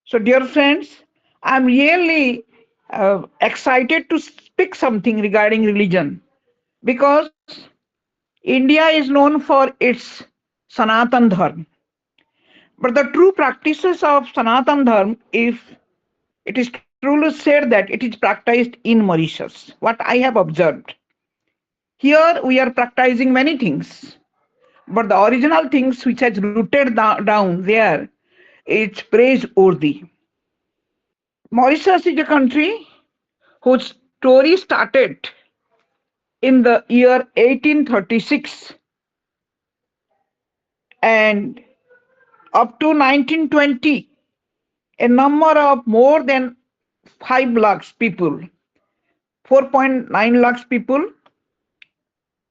So, dear friends, I'm really excited to speak something regarding religion because India is known for its Sanatan Dharma. But the true practices of Sanatan Dharma, if it is truly said that it is practiced in Mauritius, what I have observed. Here we are practicing many things, but the original things which has rooted down there, it's praiseworthy. Mauritius is a country whose story started in the year 1836 and up to 1920, a number of more than 5 lakhs people, 4.9 lakhs people,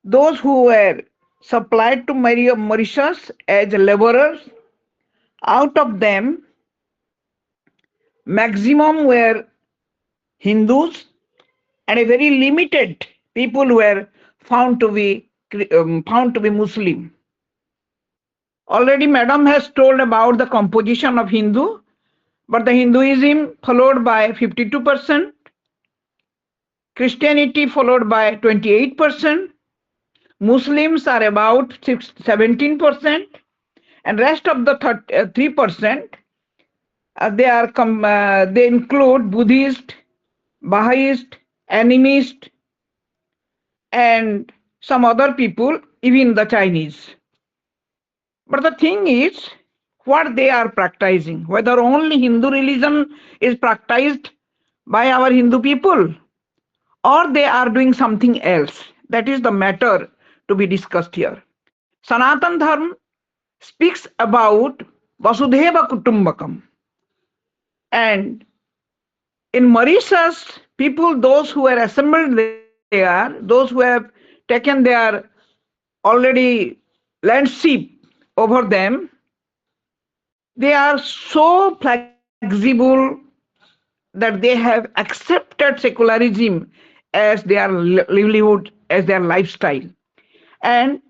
those who were supplied to Mauritius as laborers, out of them, maximum were Hindus and a very limited people were found to be Muslim. Already, Madam has told about the composition of Hindu, but the Hinduism followed by 52%, Christianity followed by 28%, Muslims are about 17%, and rest of the 3% they include Buddhist, Baha'ist, Animist, and some other people, even the Chinese. But the thing is, what they are practicing, whether only Hindu religion is practiced by our Hindu people or they are doing something else. That is the matter to be discussed here. Sanatan Dharma speaks about Vasudhaiva Kutumbakam. And in Mauritius, people, those who are assembled there, those who have taken their already landship over them, they are so flexible that they have accepted secularism as their livelihood, as their lifestyle. And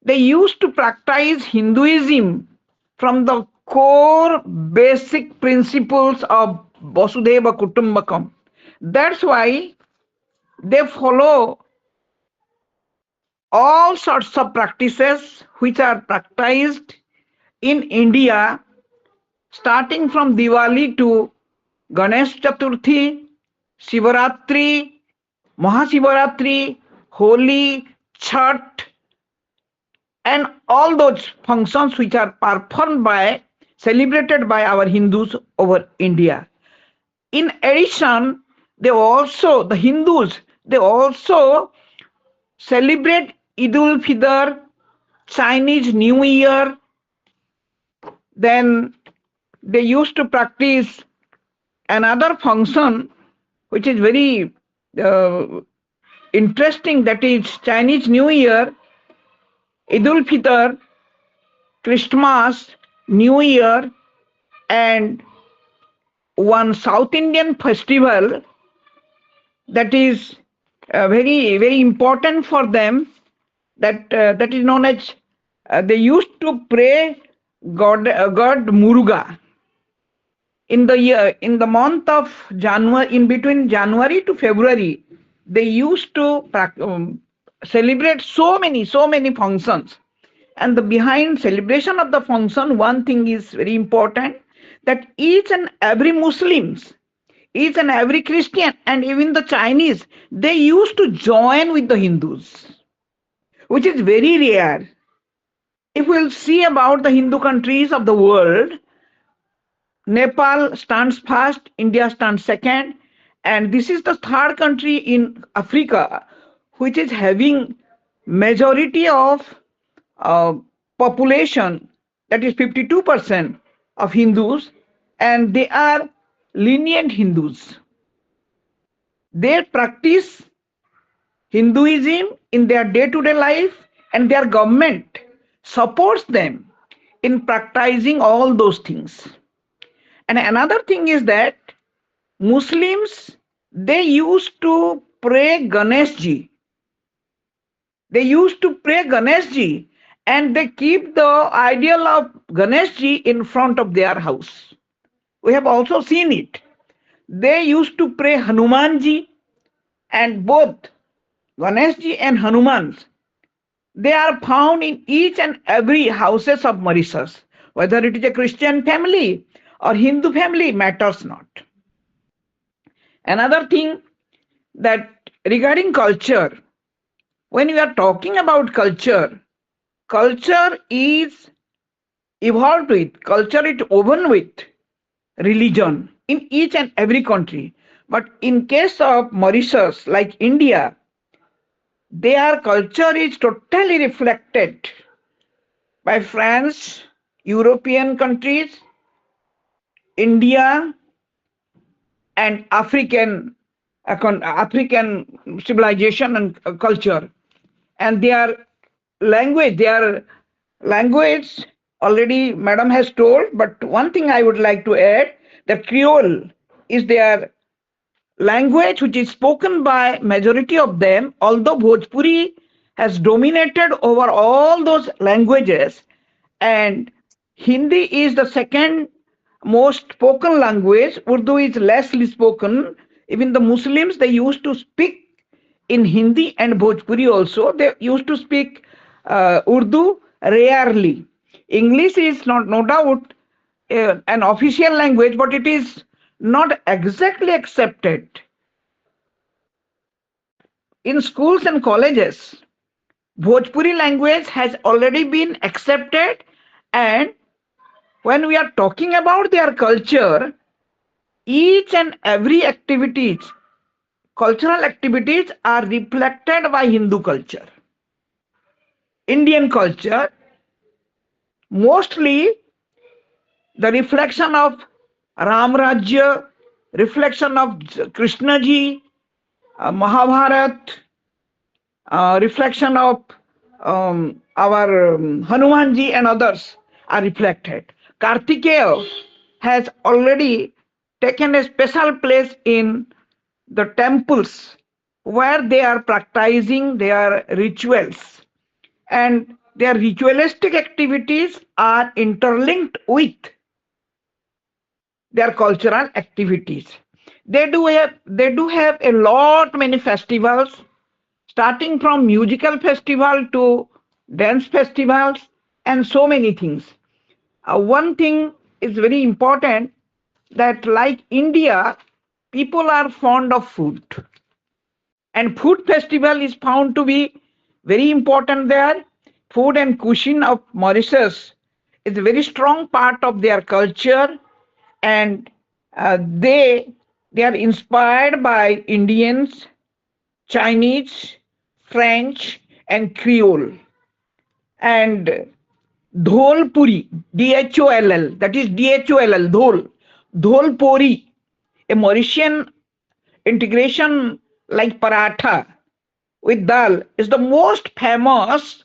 they used to practice Hinduism from the core basic principles of Vasudhaiva Kutumbakam. That's why they follow all sorts of practices which are practiced in India, starting from Diwali to Ganesh Chaturthi, Shivaratri, Mahashivaratri, Holi, Chhat, and all those functions which are performed by, celebrated by our Hindus over India. In addition, the Hindus, they also celebrate Eid ul Fitr, Chinese New Year. Then they used to practice another function which is very uh, interesting, that is Chinese New Year, Eid ul Fitr, Christmas, New Year, and one South Indian festival that is very important for them, that is known as they used to pray God Muruga in the month of January, in between January to February. They used to celebrate so many functions. And the behind celebration of the function, one thing is very important, that each and every Muslims, each and every Christian, and even the Chinese, they used to join with the Hindus, which is very rare. If we'll see about the Hindu countries of the world, Nepal stands first, India stands second, and this is the third country in Africa which is having majority of uh, population, that is 52% of Hindus, and they are lenient Hindus. They practice Hinduism in their day-to-day life, and their government supports them in practicing all those things. And another thing is that Muslims, they used to pray Ganeshji. They used to pray Ganeshji, and they keep the ideal of Ganeshji in front of their house. We have also seen it. They used to pray Hanumanji, and both Ganeshji and Hanumans, they are found in each and every houses of Mauritius. Whether it is a Christian family or Hindu family matters not. Another thing, that regarding culture, when we are talking about culture, culture is evolved with, culture is woven with religion in each and every country. But in case of Mauritius, like India, their culture is totally reflected by France, European countries, India, and African civilization and culture. And their language already Madam has told, but one thing I would like to add, that Creole is their language which is spoken by majority of them, although Bhojpuri has dominated over all those languages, and Hindi is the second most spoken language. Urdu is lessly spoken. Even the Muslims, they used to speak in Hindi and Bhojpuri also. They used to speak Urdu rarely. English is not, no doubt, an official language, but it is not exactly accepted in schools and colleges. Bhojpuri language has already been accepted, and when we are talking about their culture, each and every cultural activities are reflected by Hindu culture. Indian culture, mostly the reflection of Ram Rajya, reflection of Krishna ji, Mahabharat, reflection of our Hanumanji and others are reflected. Kartikeya has already taken a special place in the temples where they are practicing their rituals, and their ritualistic activities are interlinked with their cultural activities. They do have a lot many festivals, starting from musical festival to dance festivals and so many things. One thing is very important, that like India, people are fond of food, and food festival is found to be very important there. Food and cuisine of Mauritius is a very strong part of their culture, and they are inspired by Indians, Chinese, French, and Creole. And dhol puri, Dholl, that is Dholl, dhol puri, a Mauritian integration like paratha with dal, is the most famous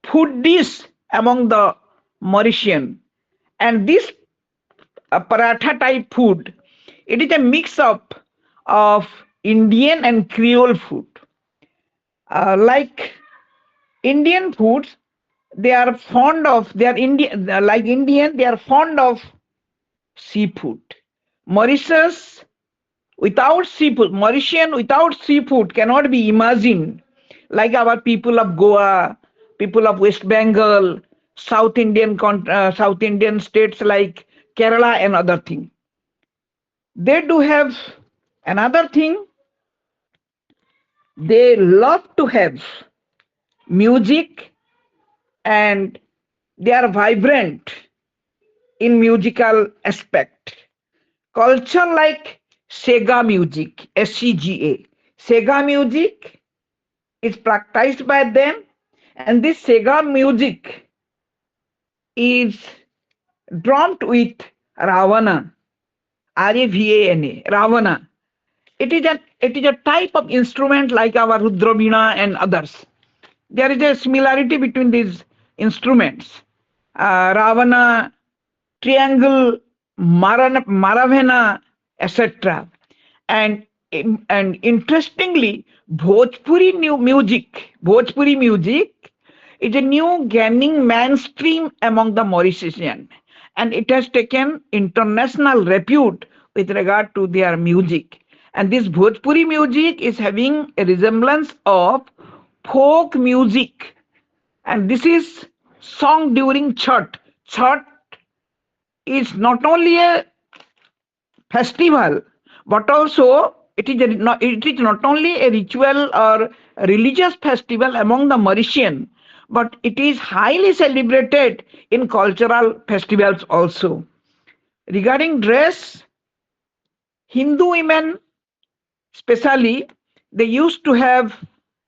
food dish among the Mauritian. And this paratha type food, it is a mix up of Indian and Creole food. Like Indian foods, they are Indian, like Indian, they are fond of seafood. Mauritius without seafood, Mauritian without seafood cannot be imagined. Like our people of Goa, people of West Bengal, South Indian states like Kerala and other thing. They do have another thing. They love to have music, and they are vibrant in musical aspect. Culture like Sega music, SCGA. Sega music is practiced by them, and this Sega music is drummed with Ravana, Ravana, Ravana. It is a type of instrument like our Rudravina and others. There is a similarity between these instruments. Ravana, triangle, Maravena, etc. And and interestingly, Bhojpuri music is a new gaining mainstream among the Mauritian. and it has taken international repute with regard to their music. And this Bhojpuri music is having a resemblance of folk music, and this is sung during Chhat. Chhat is not only a festival, but also it is not only a ritual or a religious festival among the Mauritian, but it is highly celebrated in cultural festivals also. Regarding dress, Hindu women especially, they used to have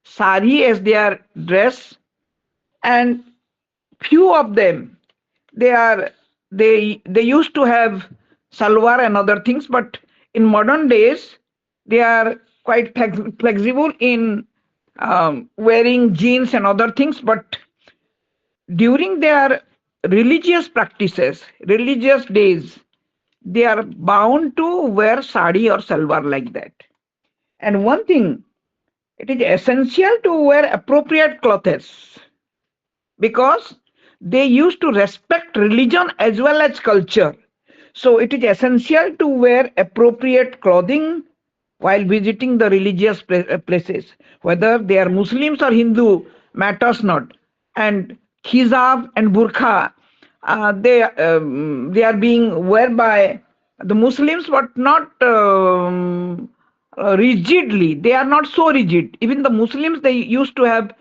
sari as their dress, and few of them, they are they used to have salwar and other things, but in modern days they are quite flexible in wearing jeans and other things. But during their religious practices, religious days, they are bound to wear sari or salwar like that. And one thing, it is essential to wear appropriate clothes, because they used to respect religion as well as culture. So it is essential to wear appropriate clothing while visiting the religious places, whether they are Muslims or Hindu, matters not. And hijab and burqa, they are being worn by the Muslims, but not rigidly. They are not so rigid. Even the Muslims, they used to have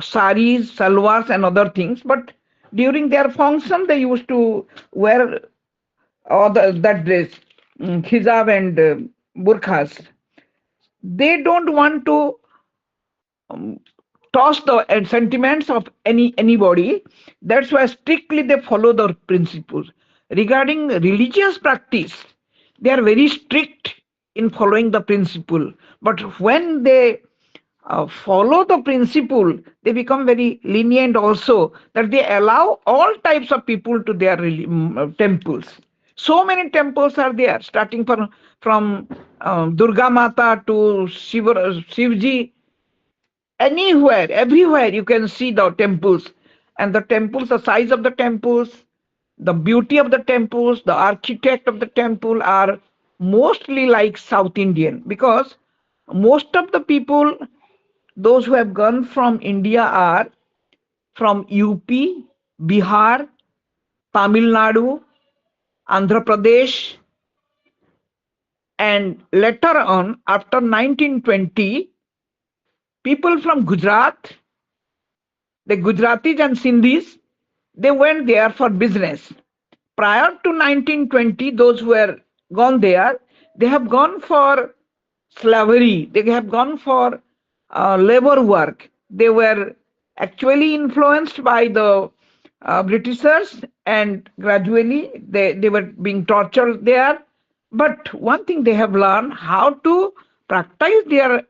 saris, salwars, and other things, but during their function, they used to wear that dress, hijab and burqas. They don't want to um, toss the sentiments of anybody. That's why strictly they follow the principles. Regarding religious practice, they are very strict in following the principle. But when they follow the principle, they become very lenient also, that they allow all types of people to their temples. So many temples are there, starting from Durga Mata to Shivji. Anywhere, everywhere you can see the temples. And the temples, the size of the temples, the beauty of the temples, the architect of the temple are mostly like South Indian, because most of the people, those who have gone from India, are from UP, Bihar, Tamil Nadu, Andhra Pradesh, and later on, after 1920, people from Gujarat, the Gujaratis and Sindhis, they went there for business. Prior to 1920, those who were gone there, they have gone for slavery, they have gone for labor work. They were actually influenced by the Britishers, and gradually they were being tortured there. But one thing they have learned, how to practice their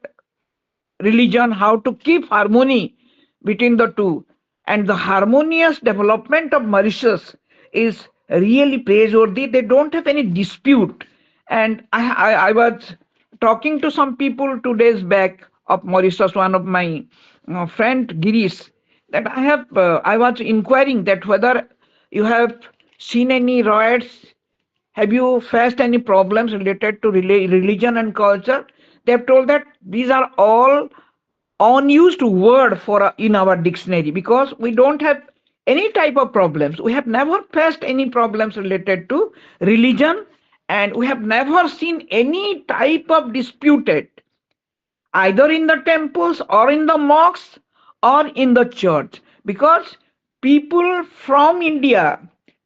religion, how to keep harmony between the two. And the harmonious development of Mauritius is really praiseworthy. They don't have any dispute. And I was talking to some people 2 days back of Mauritius, one of my friend Girish, that I was inquiring that whether you have seen any riots, have you faced any problems related to religion and culture? They have told that these are all unused word for in our dictionary, because we don't have any type of problems. We have never faced any problems related to religion, and we have never seen any type of disputed either in the temples or in the mosques or in the church, because people from India,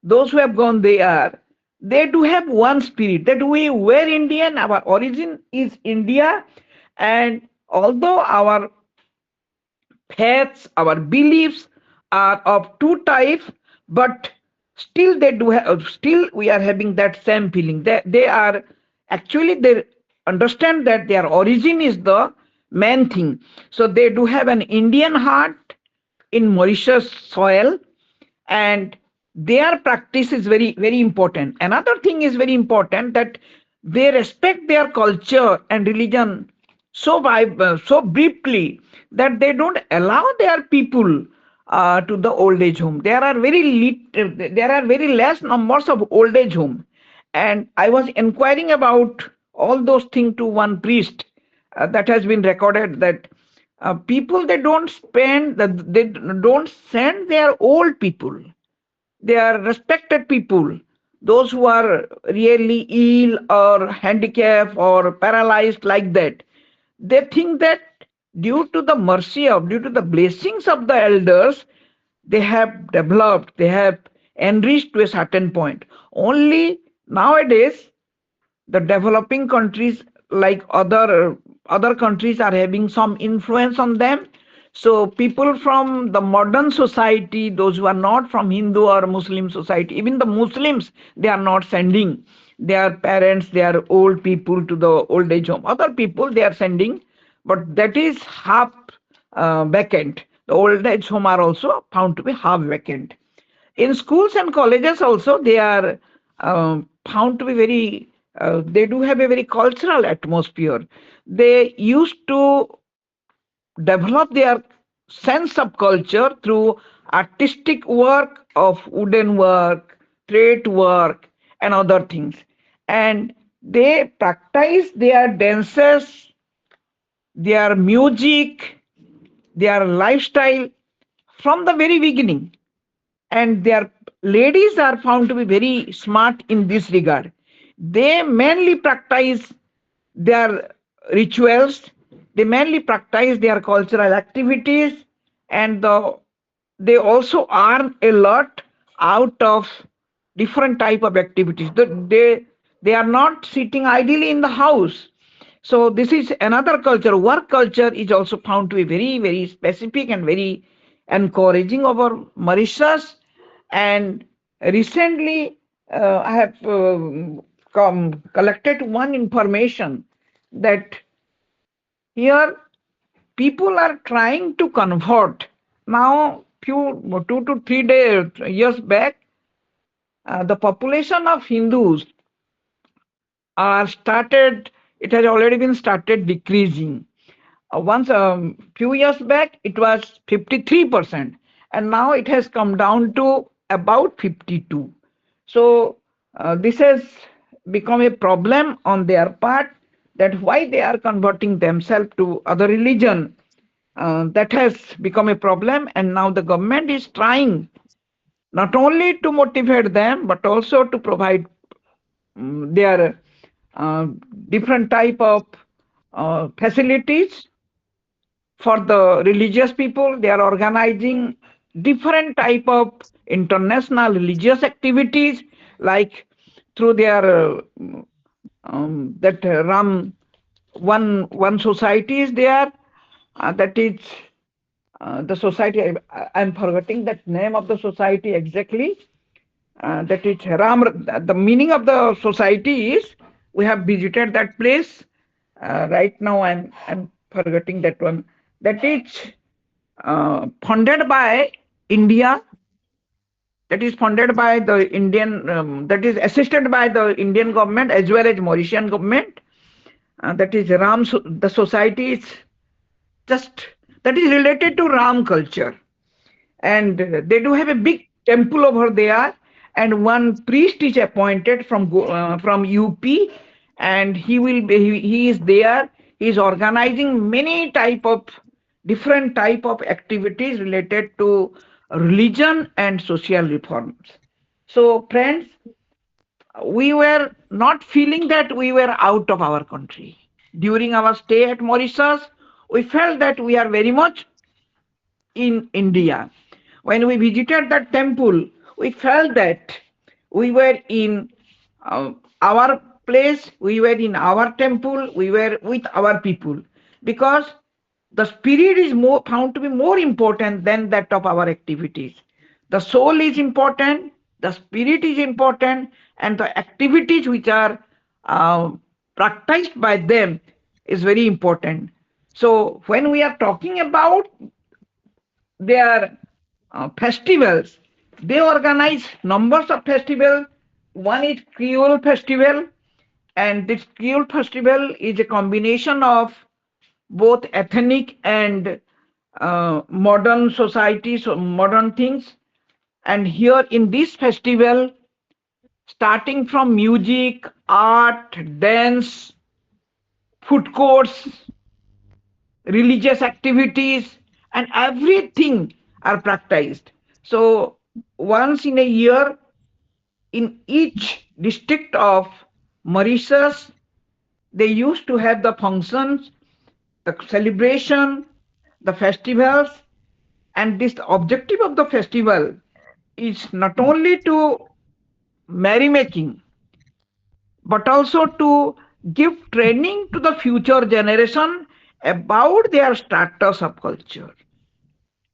those who have gone there, they do have one spirit, that we were Indian, our origin is India. And although our faiths, our beliefs are of two types, but still they do have, still we are having that same feeling. They are actually, they understand that their origin is the main thing. So they do have an Indian heart in Mauritius soil, and their practice is very, very important. Another thing is very important, that they respect their culture and religion so briefly, that they don't allow their people to the old age home. There are very less numbers of old age home, and I was inquiring about all those things to one priest. That has been recorded that people they don't send their old people. They are respected people. Those who are really ill or handicapped or paralyzed like that, they think that due to the blessings of the elders, they have developed, they have enriched to a certain point. Only nowadays, the developing countries like other countries are having some influence on them. So people from the modern society, those who are not from Hindu or Muslim society, even the Muslims, they are not sending their parents, their old people to the old age home. Other people they are sending, but that is half vacant. The old age home are also found to be half vacant. In schools and colleges also, they are found to be very, they do have a very cultural atmosphere. They used to develop their sense of culture through artistic work of wooden work, trade work, and other things. And they practice their dances, their music, their lifestyle from the very beginning. And their ladies are found to be very smart in this regard. They mainly practice their rituals, they mainly practice their cultural activities, and they also earn a lot out of different type of activities. They are not sitting idly in the house. So this is another culture. Work culture is also found to be very, very specific and very encouraging over Mauritius. And recently, I have collected one information that here people are trying to convert. Now, few 2 to 3 years back, the population of Hindus are started. It has already been started decreasing. Once a few years back, it was 53%, and now it has come down to about 52. So this has become a problem on their part, that why they are converting themselves to other religion. That has become a problem, and now the government is trying not only to motivate them but also to provide their uh, different type of facilities for the religious people. They are organizing different type of international religious activities, like through their that ram one society is there, that is the society, I'm forgetting that name of the society exactly. That is Ram. The meaning of the society is, we have visited that place. Right now, I'm forgetting that one. That is funded by India. That is funded by the Indian. That is assisted by the Indian government as well as Mauritian government. That is Ram. The society is just, that is related to Ram culture, and they do have a big temple over there, and one priest is appointed from UP, and he is there. He is organizing many type of different type of activities related to religion and social reforms. So friends, we were not feeling that we were out of our country during our stay at Mauritius. We felt that we are very much in India. When we visited that temple, we felt that we were in our place, we were in our temple, we were with our people, because the spirit is more found to be more important than that of our activities. The soul is important, the spirit is important, and the activities which are uh, practiced by them is very important. So when we are talking about their festivals, they organize numbers of festivals. One is Creole festival, and this Creole festival is a combination of both ethnic and modern societies, modern things. And here in this festival, starting from music, art, dance, food courts, religious activities, and everything are practiced. So once in a year, in each district of Mauritius, they used to have the functions, the celebration, the festivals, and this objective of the festival is not only to merrymaking, but also to give training to the future generation about their status of culture,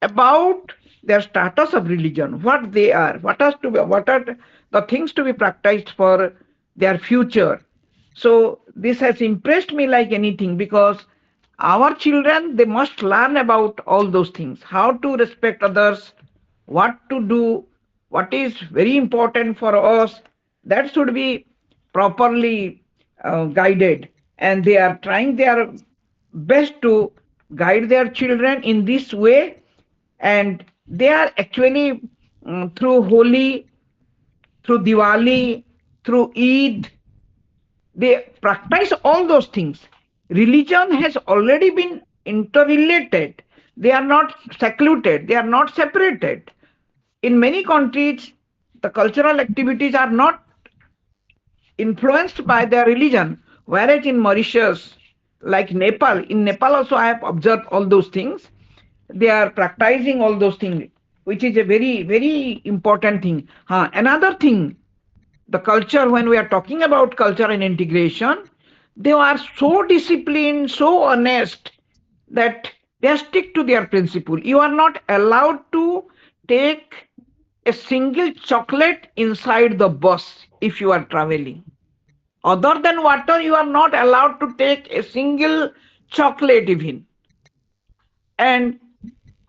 about their status of religion, what they are, what are the things to be practiced for their future. So this has impressed me like anything, because our children, they must learn about all those things, how to respect others, what to do, what is very important for us, that should be properly guided. And they are trying their best to guide their children in this way. And they are actually, through Holi, through Diwali, through Eid, they practice all those things. Religion has already been interrelated. They are not secluded, they are not separated. In many countries, the cultural activities are not influenced by their religion, whereas in Mauritius, like Nepal, in Nepal also I have observed all those things. They are practicing all those things, which is a very, very important thing. Another thing, the culture, when we are talking about culture and integration, they are so disciplined, so honest, that they stick to their principle. You are not allowed to take a single chocolate inside the bus if you are traveling. Other than water, you are not allowed to take a single chocolate even. And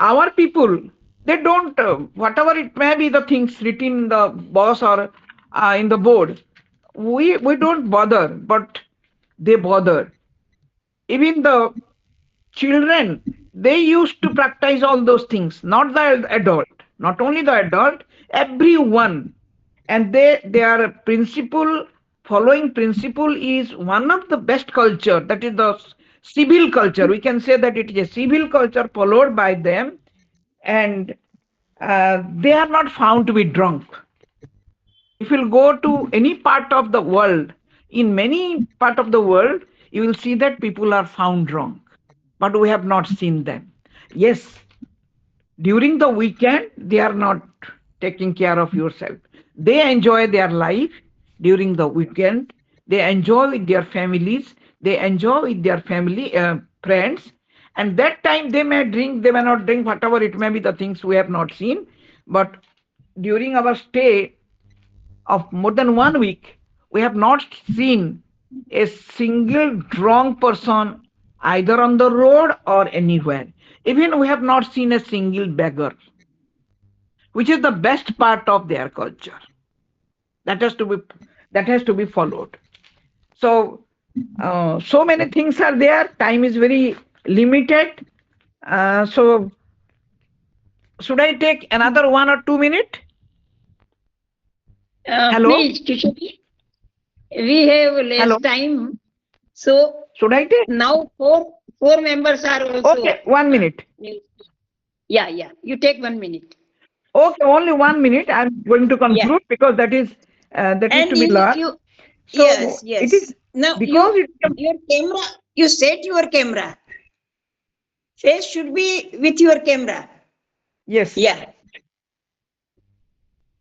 our people, they don't, whatever it may be, the things written in the bus or in the board, we don't bother, but they bother. Even the children, they used to practice all those things, not the adult, not only the adult, everyone. And their principle, following principle, is one of the best culture, that is the civil culture. We can say that it is a civil culture followed by them. And they are not found to be drunk. If you'll go to any part of the world, in many part of the world, you will see that people are found drunk, but we have not seen them. Yes, during the weekend, they are not taking care of yourself. They enjoy their life during the weekend. They enjoy with their families. They enjoy with their family, friends. And that time they may drink, they may not drink, whatever it may be, the things we have not seen. But during our stay of more than 1 week, we have not seen a single drunk person either on the road or anywhere. Even we have not seen a single beggar, which is the best part of their culture. That has to be, that has to be followed. So so many things are there. Time is very limited. So should I take another 1 or 2 minutes? Hello? Please, Kishori, we have less Hello? time. So Should I take? now four members are also. Okay, 1 minute. Yeah. You take 1 minute. Okay, only 1 minute. I'm going to Yeah. conclude, because that is And to be learned. you So it yes. is, Now because it, your camera, you set your camera. Face should be with your camera. yes, Yeah.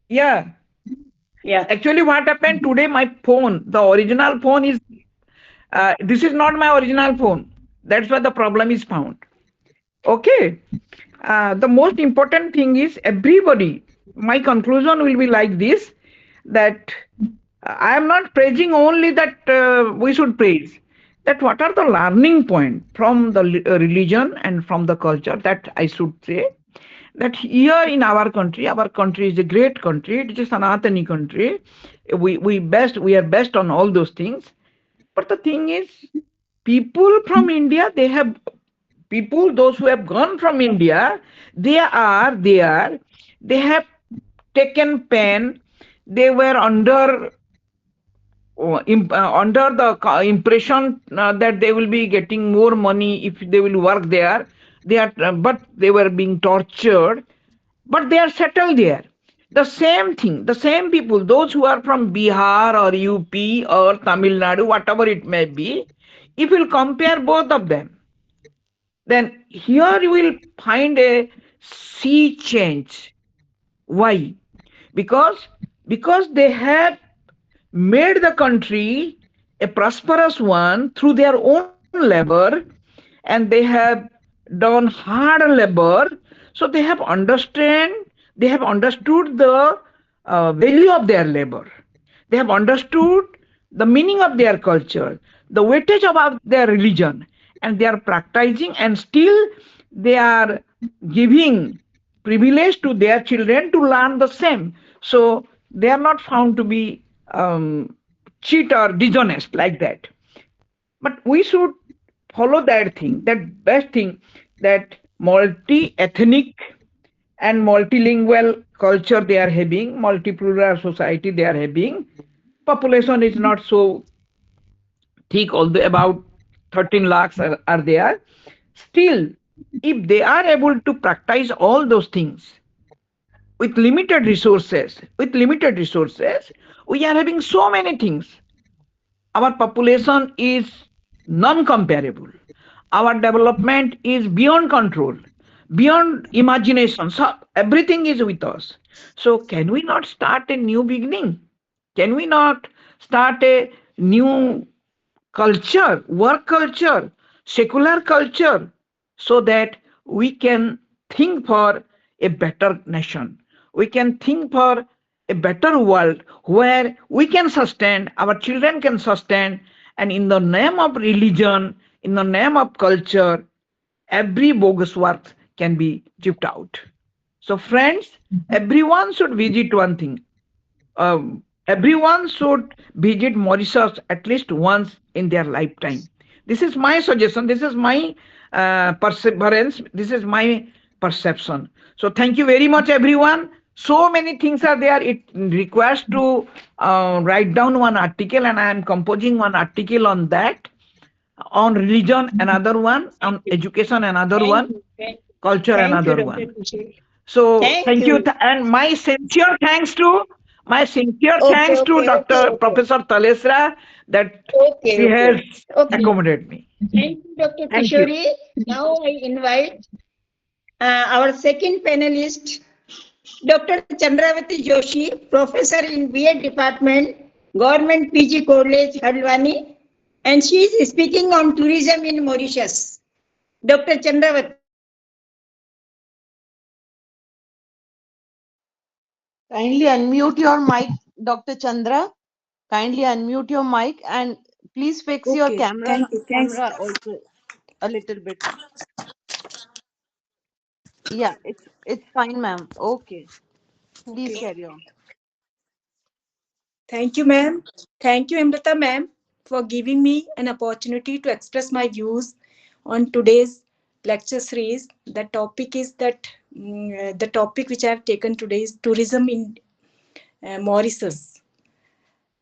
yeah. Yeah. Actually, what happened today? My phone, the original phone is. This is not my original phone. That's why the problem is found. Okay. The most important thing is everybody. My conclusion will be like this: that I am not praising only that we should praise. That what are the learning point from the religion and from the culture, that I should say. That here in our country is a great country. It is a Sanatani country. We are best on all those things. But the thing is, people from India, they have people, those who have gone from India, they are there. They have taken pen. They were under the impression that they will be getting more money if they will work there. But they were being tortured. But they are settled there. The same thing, the same people, those who are from Bihar or UP or Tamil Nadu, whatever it may be, if you compare both of them, then here you will find a sea change. Why? Because they have made the country a prosperous one through their own labor, and they have done hard labor, so they have understood the value of their labor. They have understood the meaning of their culture, the weightage of their religion, and they are practicing, and still they are giving privilege to their children to learn the same. So they are not found to be cheat or dishonest like that. But we should follow that thing, that best thing, that multi-ethnic and multilingual culture they are having, multipolar society they are having. Population is not so thick, although about 13 lakhs are there. Still, if they are able to practice all those things with limited resources, we are having so many things. Our population is non-comparable. Our development is beyond control, beyond imagination. So everything is with us. So can we not start a new beginning? Can we not start a new culture, work culture, secular culture, so that we can think for a better nation? We can think for a better world where we can sustain, our children can sustain, and in the name of religion, in the name of culture, every bogus work can be chipped out. So, friends, everyone should visit one thing. Everyone should visit Mauritius at least once in their lifetime. This is my suggestion. This is my perseverance. This is my perception. So thank you very much, everyone. So many things are there. It requires to write down one article, and I am composing one article on that, on religion, another one, on education, another Thank one, you. culture, Thank you, another Dr. one. Kishori. So Thank thank you, you. and my sincere Okay, thanks to okay, okay, Dr. okay. Professor Talesra that Okay, she has okay. Okay. accommodated me. Thank you, Dr. Thank you. Kishori. Now I invite our second panelist, Dr. Chandravati Joshi, Professor in BA Department, Government PG College, Haldwani, and she is speaking on tourism in Mauritius. Dr. Chandravati. Kindly unmute your mic, Dr. Chandra. Kindly unmute your mic and please fix your Okay, camera thank you. Thanks. camera also a little bit. Yeah, it's fine, ma'am. Okay. Please Okay. carry on. Thank you, ma'am. Thank you, Hemlata, ma'am, for giving me an opportunity to express my views on today's lecture series. The topic which I have taken today is tourism in Mauritius.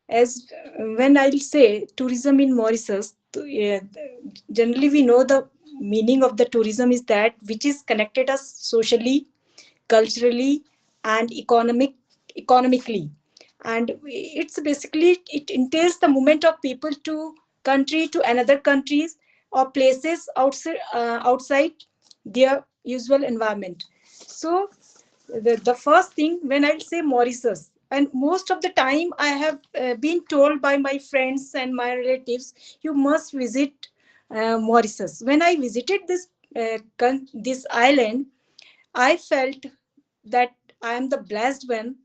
As when I'll say tourism in Mauritius, generally we know the meaning of the tourism is that which is connected us socially, culturally, and economically, and it's basically it entails the movement of people to country to another countries or places outside their usual environment. So the first thing when I'll say Mauritius, and most of the time I have been told by my friends and my relatives, you must visit Mauritius. When I visited this island, I felt that I am the blessed one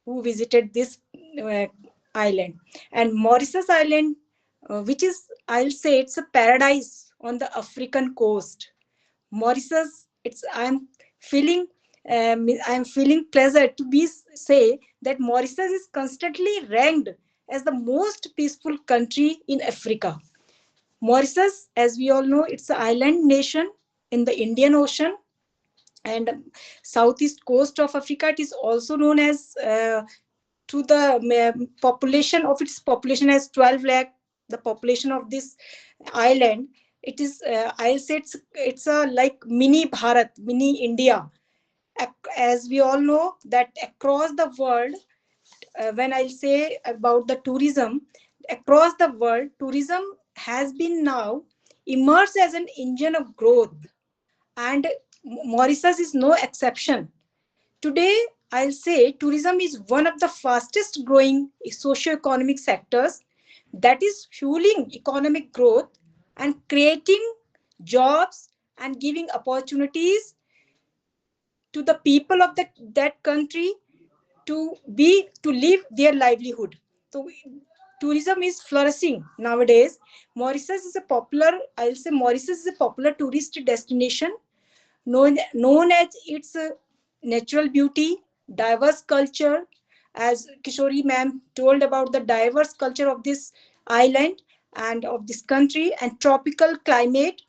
who visited this uh, island. And Mauritius Island, which is, I'll say, it's a paradise on the African coast. Mauritius, it's feeling I'm feeling pleasure to be say that Mauritius is constantly ranked as the most peaceful country in Africa. Mauritius, as we all know, it's an island nation in the Indian Ocean and southeast coast of Africa. It is also known as to the population of its population as 12 lakh. The population of this island, it is I'll say it's a like mini Bharat, mini India. As we all know that across the world, when I'll say about the tourism, across the world, tourism has been now emerged as an engine of growth, and Mauritius is no exception. Today, I'll say tourism is one of the fastest growing socio-economic sectors that is fueling economic growth and creating jobs and giving opportunities to the people of that country to live their livelihood. So tourism is flourishing nowadays. Mauritius is a popular tourist destination known as its natural beauty, diverse culture, as Kishori ma'am told about the diverse culture of this island and of this country, and tropical climate.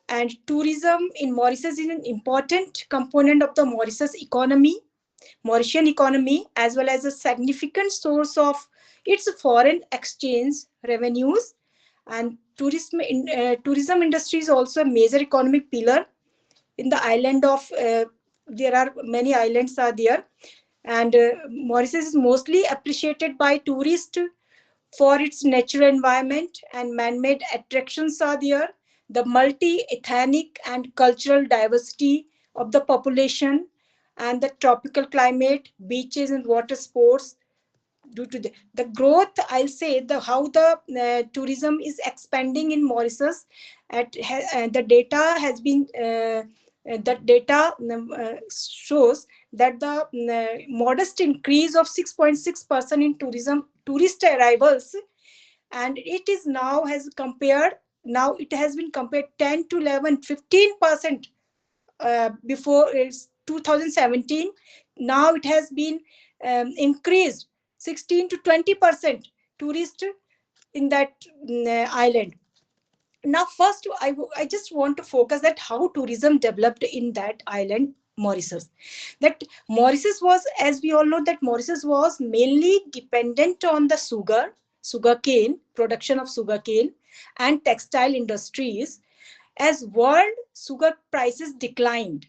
And tourism in Mauritius is an important component of the Mauritian economy, as well as a significant source of its foreign exchange revenues. And tourism industry is also a major economic pillar in the island of there are many islands are there, and Mauritius is mostly appreciated by tourists for its natural environment, and man-made attractions are there. The multi-ethnic and cultural diversity of the population, and the tropical climate, beaches and water sports. Due to the growth, I'll say how the tourism is expanding in Mauritius. The data has been shows that the modest increase of 6.6% in tourist arrivals, and it is now has compared now it has been compared 10 to 11 15% before it's 2017. Now it has been increased 16 to 20% tourist in that island. Now first I just want to focus that how tourism developed in that island Mauritius. That Mauritius was, as we all know, that Mauritius was mainly dependent on the sugarcane production of sugarcane and textile industries. As world sugar prices declined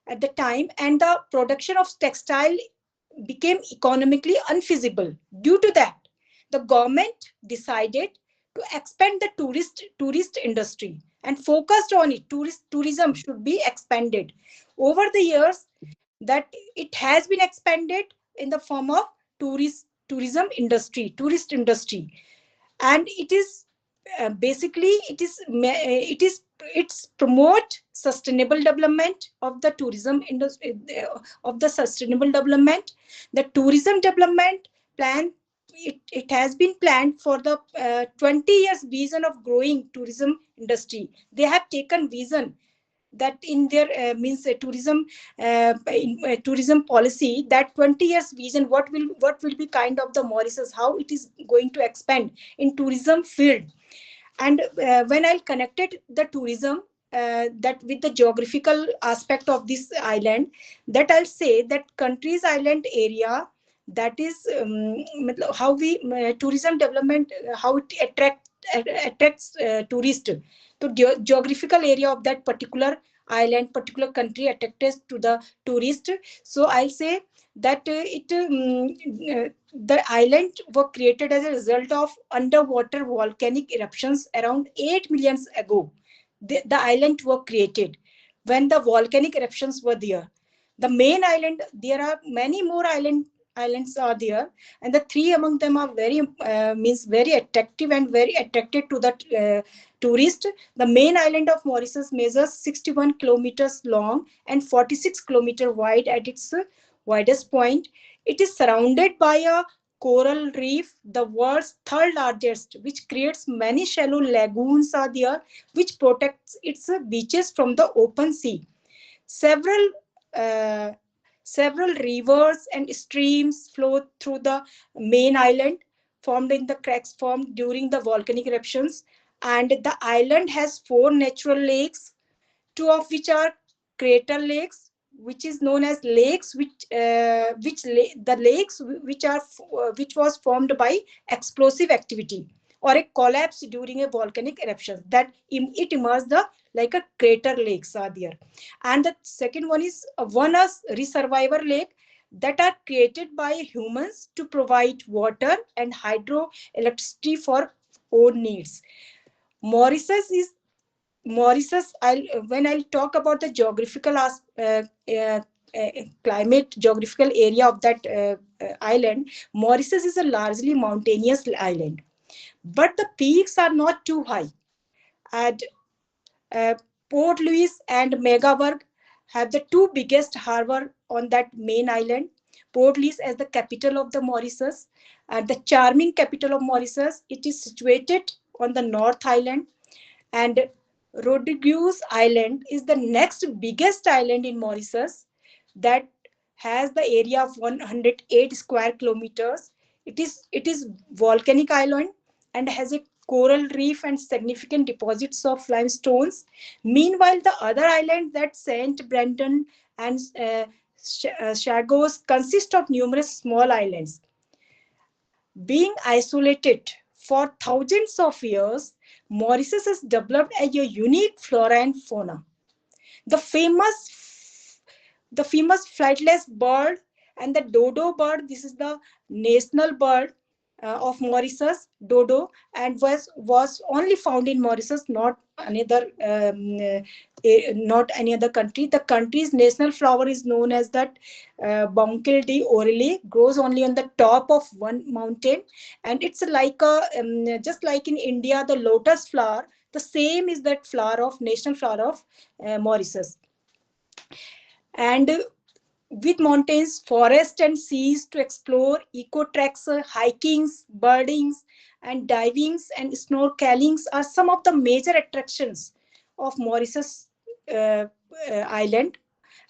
at the time, and the production of textile became economically unfeasible. Due to that, the government decided to expand the tourist industry and focused on it. Tourism should be expanded. Over the years, that it has been expanded in the form of tourist industry, and it is basically it's promote sustainable development of the tourism industry, of the sustainable development. The tourism development plan, it has been planned for the 20 years vision of growing tourism industry. They have taken vision that in their tourism policy, that 20 years vision, what will be kind of the Mauritius, how it is going to expand in tourism field. And when I connected the tourism that with the geographical aspect of this island, that I'll say that country's island area, that is how we tourism development, how it attracts tourists. So geographical area of that particular island, particular country attracted to the tourist. So I'll say that the island were created as a result of underwater volcanic eruptions around 8 million ago. The island were created when the volcanic eruptions were there. The main island, there are many more islands are there, and the three among them are very attractive and very attracted to the tourist. The main island of Mauritius measures 61 kilometers long and 46 kilometers wide at its widest point. It is surrounded by a coral reef, the world's third largest, which creates many shallow lagoons are there, which protects its beaches from the open sea. Several uh, Several rivers and streams flow through the main island, formed in the cracks formed during the volcanic eruptions. And the island has 4 natural lakes two of which are crater lakes, which is known as lakes, the lakes which was formed by explosive activity or a collapse during a volcanic eruption, that it emerged the like a crater lakes are there. And the second one is one as reservoir lake that are created by humans to provide water and hydroelectricity for own needs. Mauritius is Mauritius, when I'll talk about the geographical climate, geographical area of that island, Mauritius is a largely mountainous island, but the peaks are not too high. And uh, Port Louis and Megaburg have the two biggest harbor on that main island. Port Louis as the capital of the Mauritius, and the charming capital of Mauritius. It is situated on the North Island, and Rodriguez Island is the next biggest island in Mauritius that has the area of 108 square kilometers. It is volcanic island and has a coral reef and significant deposits of limestones. Meanwhile, the other islands, that Saint Brendan and Chagos, consist of numerous small islands. Being isolated for thousands of years, Mauritius has developed a unique flora and fauna. The famous flightless bird and the dodo bird. This is the national bird of Mauritius, dodo, and was only found in Mauritius, not any other country. The country's national flower is known as that Bonquil de Orly, grows only on the top of one mountain, and it's like a just like in India, the lotus flower. The same is that flower of national flower of Mauritius. And with mountains, forests, and seas to explore, eco treks, hikings, birdings, and divings and snorkelings are some of the major attractions of Mauritius island.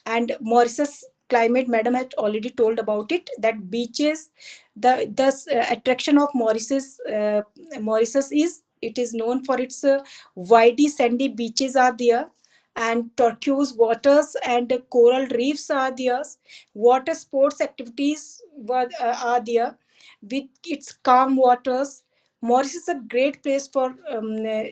And Mauritius climate, madam had already told about it, that beaches, the attraction of Mauritius is, it is known for its widely sandy beaches are there, and turquoise waters and coral reefs are there. Water sports activities are there with its calm waters. Mauritius is a great place for uh,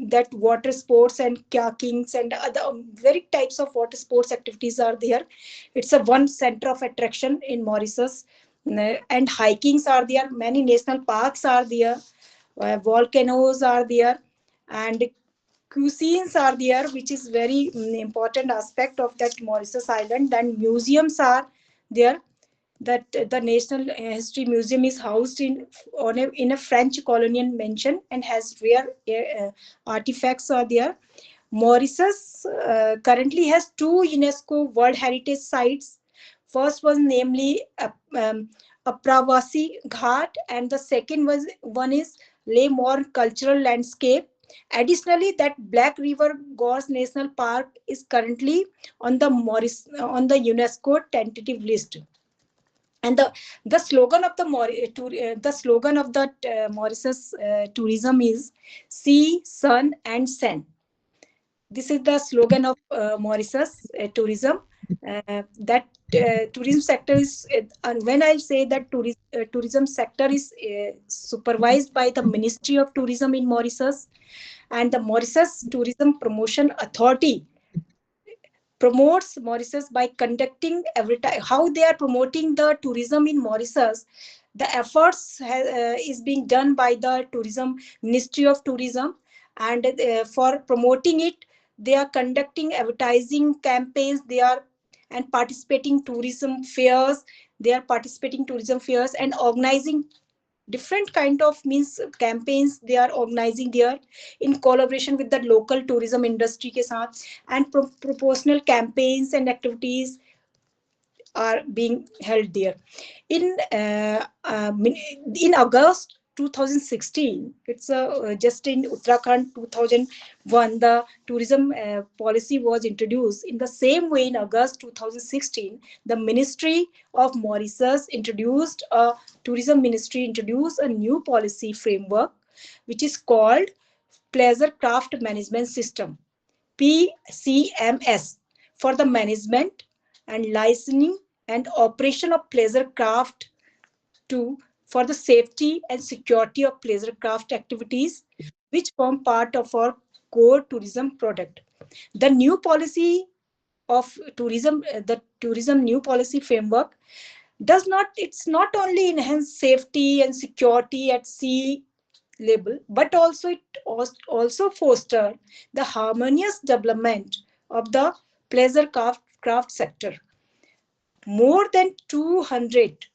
that water sports and kayakings and other very types of water sports activities are there. It's a one center of attraction in Mauritius. And hikings are there, many national parks are there, volcanoes are there, and cuisines are there, which is very important aspect of that Mauritius island. Then museums are there, that the National History Museum is housed in a French colonial mansion and has rare artifacts are there. Mauritius currently has two UNESCO World Heritage Sites. First was namely Pravasi Ghat, and the second one is Le Morne Cultural Landscape. Additionally, that Black River Gorge National Park is currently on the UNESCO tentative list. And the slogan of the Mauritius tourism is sea, sun, and sen. This is the slogan of Mauritius tourism. That tourism sector is, and when I say that tourism sector is supervised by the Ministry of Tourism in Mauritius, and the Mauritius Tourism Promotion Authority promotes Mauritius by conducting how they are promoting the tourism in Mauritius. The efforts is being done by the tourism Ministry of Tourism, and for promoting it, they are conducting advertising campaigns. They are and participating tourism fairs. They are participating tourism fairs and organizing different kind of campaigns they are organizing there in collaboration with the local tourism industry ke sath, and proportional campaigns and activities are being held there. In in August 2016, it's just in Uttarakhand 2001, the tourism policy was introduced. In the same way, in August 2016, the Ministry of Mauritius tourism ministry introduced a new policy framework, which is called Pleasure Craft Management System, PCMS for the management and licensing and operation of pleasure craft for the safety and security of pleasure craft activities, which form part of our core tourism product. The new policy of tourism, the tourism new policy framework it's not only enhance safety and security at sea level, but also it also foster the harmonious development of the pleasure craft sector. More than 200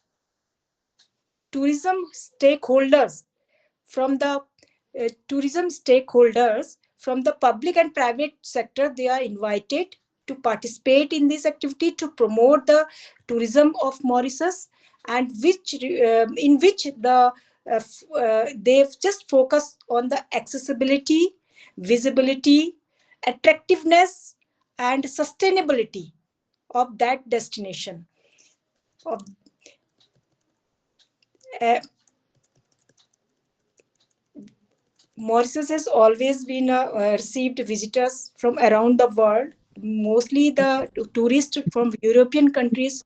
tourism stakeholders from the from the public and private sector, they are invited to participate in this activity to promote the tourism of Mauritius, and in which they've just focused on the accessibility, visibility, attractiveness, and sustainability of that destination. Mauritius has always been received visitors from around the world. Mostly the tourists from European countries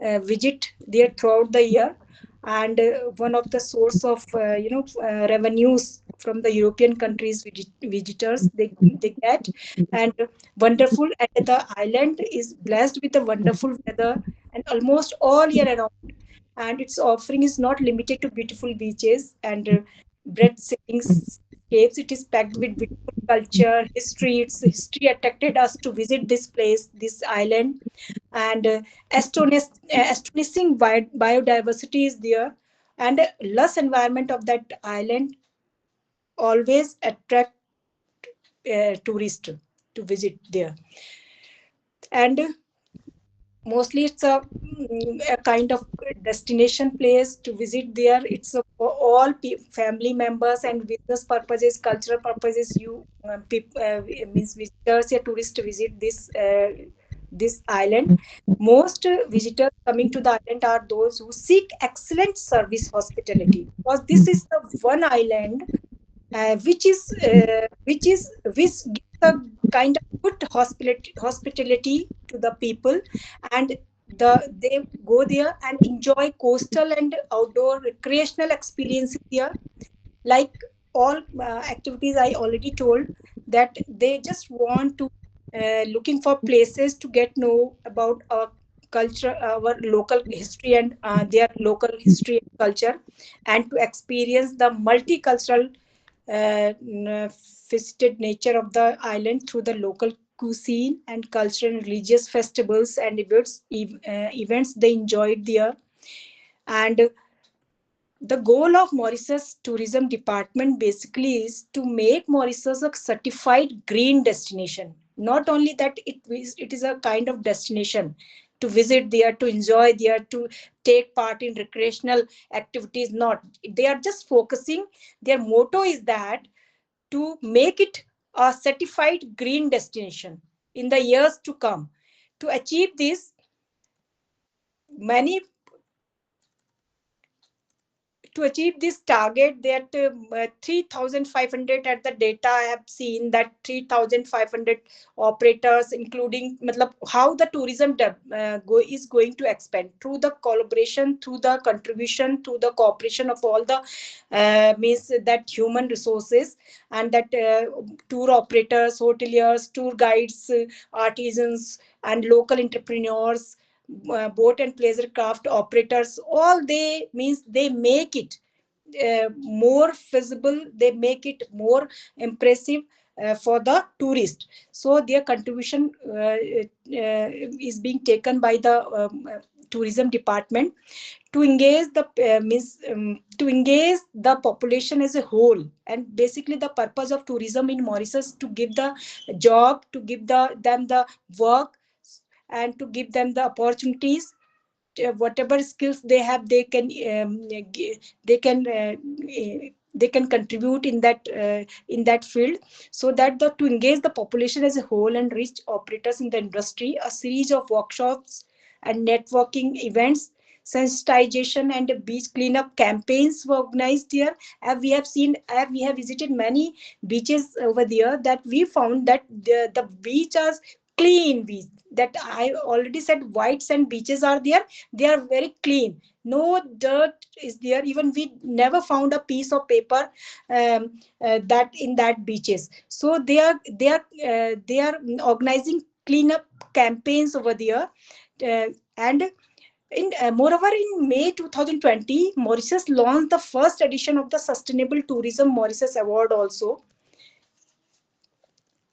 visit there throughout the year, and one of the source of revenues from the European countries visitors they get. And wonderful, and the island is blessed with a wonderful weather and almost all year around, and its offering is not limited to beautiful beaches and breathtaking escapes. It is packed with beautiful culture, history. Its history attracted us to visit this place, this island, and astonishing biodiversity is there, and lush environment of that island always attract tourists to visit there. And mostly it's a kind of destination place to visit there. It's for all family members and business purposes, cultural purposes. Means visitors or tourists to visit this island. Most visitors coming to the island are those who seek excellent service hospitality, because this is the one island which gives a kind of good hospitality to the people, and they go there and enjoy coastal and outdoor recreational experiences here. Like all activities I already told, that they just want to looking for places to get know about our culture, our local history, and their local history and culture, and to experience the multicultural visited nature of the island through the local cuisine and cultural and religious festivals and events they enjoyed there. And the goal of Mauritius Tourism Department basically is to make Mauritius a certified green destination. Not only that it is a kind of destination to visit there, to enjoy there, to take part in recreational activities. Not, they are just focusing, their motto is that to make it a certified green destination in the years to come. To achieve this, many to achieve this target, that 3,500 at the data I have seen, that 3,500 operators, including how the tourism is going to expand through the collaboration, through the contribution, through the cooperation of all the means that human resources, and that tour operators, hoteliers, tour guides, artisans, and local entrepreneurs, boat and pleasure craft operators. All they make it more feasible, they make it more impressive for the tourist. So their contribution is being taken by the tourism department to engage the to engage the population as a whole. And basically the purpose of tourism in Mauritius to give the job, to give them the work, and to give them the opportunities. Whatever skills they have, they can they can they can contribute in that field, so that to engage the population as a whole and reach operators in the industry. A series of workshops and networking events sensitization and beach cleanup campaigns were organized here. We have seen, we have visited many beaches over there, that we found that the beach are clean beach. That I already said, white sand beaches are there. They are very clean. No dirt is there. Even we never found a piece of paper that in that beaches. So they are organizing cleanup campaigns over there, and moreover, in May 2020, Mauritius launched the first edition of the Sustainable Tourism Mauritius Award also,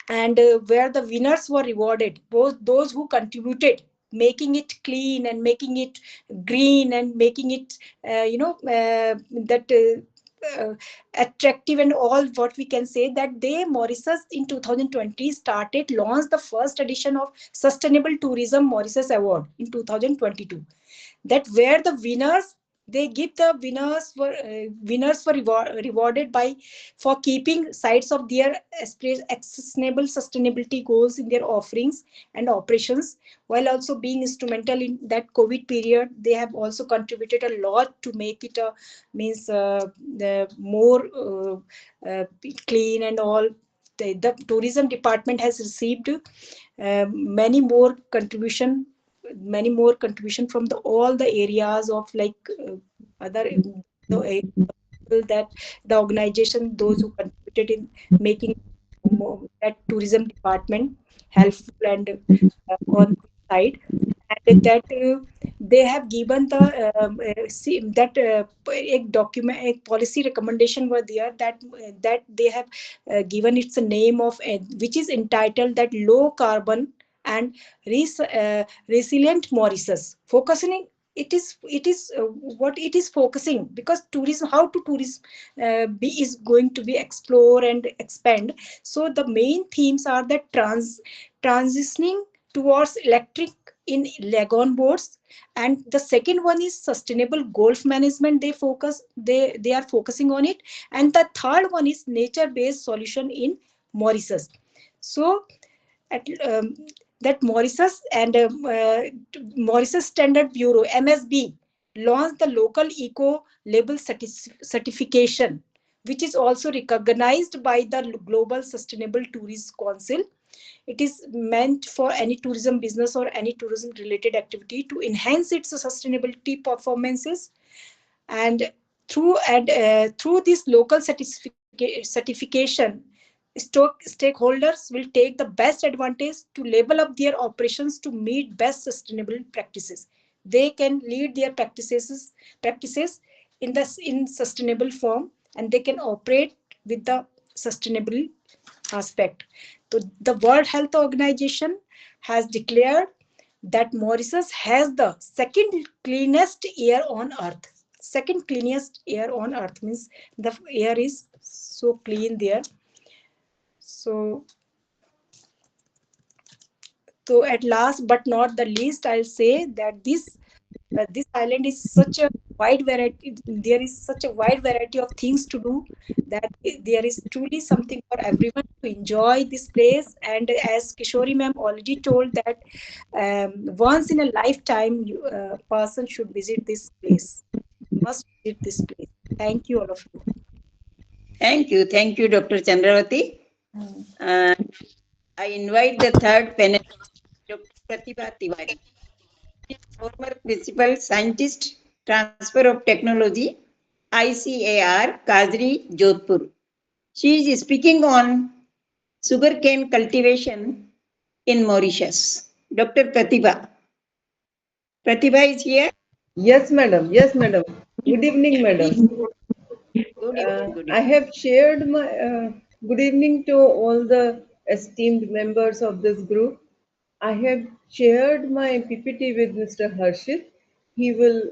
and where the winners were rewarded, both those who contributed, making it clean and making it green and making it, that attractive, and all what we can say, that they, Mauritius in 2020 started, launched the first edition of Sustainable Tourism Mauritius Award in 2022. That where the winners, they give the winners were rewarded by for keeping sides of their accessible sustainability goals in their offerings and operations, while also being instrumental in that COVID period. They have also contributed a lot to make it a means the more clean and all. The tourism department has received many more contribution from all the areas of like other that the organization, those who contributed in making that tourism department helpful and on the side, and that they have given the that a document, a policy recommendation were there, that they have given its a name of which is entitled that low carbon and resilient Mauritius, focusing it is what it is focusing, because tourism, how to tourism is going to be explore and expand. So the main themes are that transitioning towards electric in lagoon boats, and the second one is sustainable golf management. They are focusing on it, and the third one is nature based solution in Mauritius. So at that Mauritius and Mauritius Standard Bureau (MSB) launched the local eco label certification, which is also recognized by the Global Sustainable Tourism Council. It is meant for any tourism business or any tourism related activity to enhance its sustainability performances, and through this local certification, stakeholders will take the best advantage to level up their operations to meet best sustainable practices. They can lead their practices in sustainable form, and they can operate with the sustainable aspect. So the World Health Organization has declared that Mauritius has the second cleanest air on earth. Second cleanest air on earth means the air is so clean there. So at last but not the least, I'll say that this island is such a wide variety. There is such a wide variety of things to do, that there is truly something for everyone to enjoy this place. And as Kishori ma'am already told, that once in a lifetime, person should visit this place. Must visit this place. Thank you, all of you. Thank you, Dr. Chandravati. I invite the third panelist, Dr. Pratibha Tiwari, former principal scientist, transfer of technology, ICAR, Kazri, Jodhpur. She is speaking on sugarcane cultivation in Mauritius. Dr. Pratibha. Pratibha is here. Yes, madam. Yes, madam. Good evening, madam. Good evening. Good I evening. have shared my good evening to all the esteemed members of this group. I have shared my PPT with Mr. Harshit. He will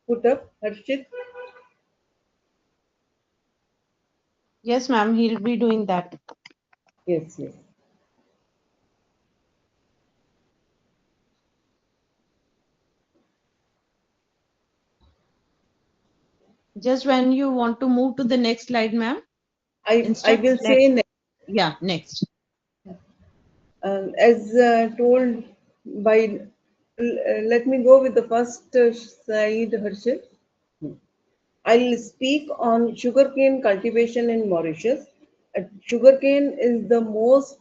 put up Harshit. Yes, ma'am, he'll be doing that. Yes, yes. Just when you want to move to the next slide, ma'am. I will say next. Yeah, next. As told by Let me go with the first slide, Harshit. I'll speak on sugarcane cultivation in Mauritius. Sugarcane is the most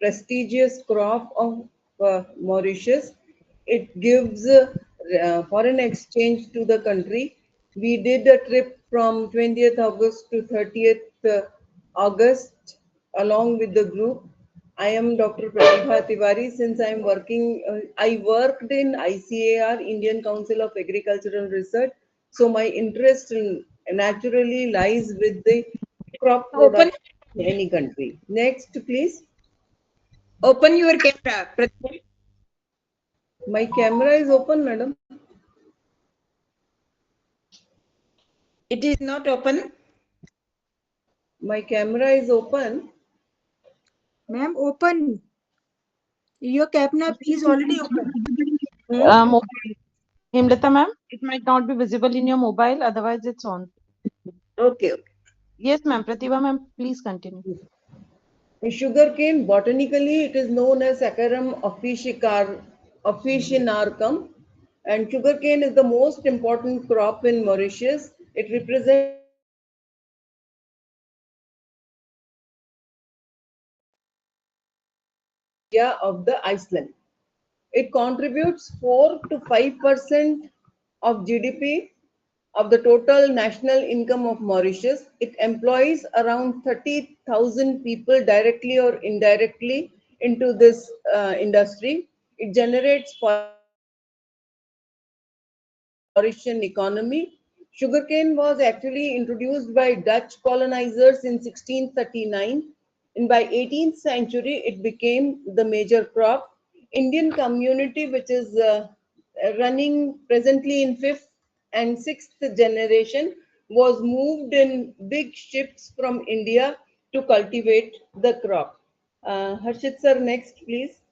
prestigious crop of Mauritius. It gives foreign exchange to the country. We did a trip from 20th August to 30th August along with the group. I am Dr. Pratibha Tiwari. Since I worked in ICAR, Indian Council of Agricultural Research. So my interest naturally lies with the crop Open, production in any country. Next, please. open your camera. My camera is open, madam. It is not open. My camera is open. Ma'am, open. Your camera is already open. Mobile. Hemlata ma'am, it might not be visible in your mobile, otherwise it's on. Okay. Yes, ma'am. Pratibha ma'am, please continue. In sugarcane, botanically, it is known as Saccharum officinarcum, and sugarcane is the most important crop in Mauritius. It represents area of the Iceland. It contributes 4 to 5% of GDP of the total national income of Mauritius. It employs around 30,000 people directly or indirectly into this industry. It generates Mauritian economy. Sugarcane was actually introduced by Dutch colonizers in 1639, and by 18th century it became the major crop. Indian community, which is running presently in fifth and sixth generation, was moved in big ships from India to cultivate the crop. Harshit sir, next please.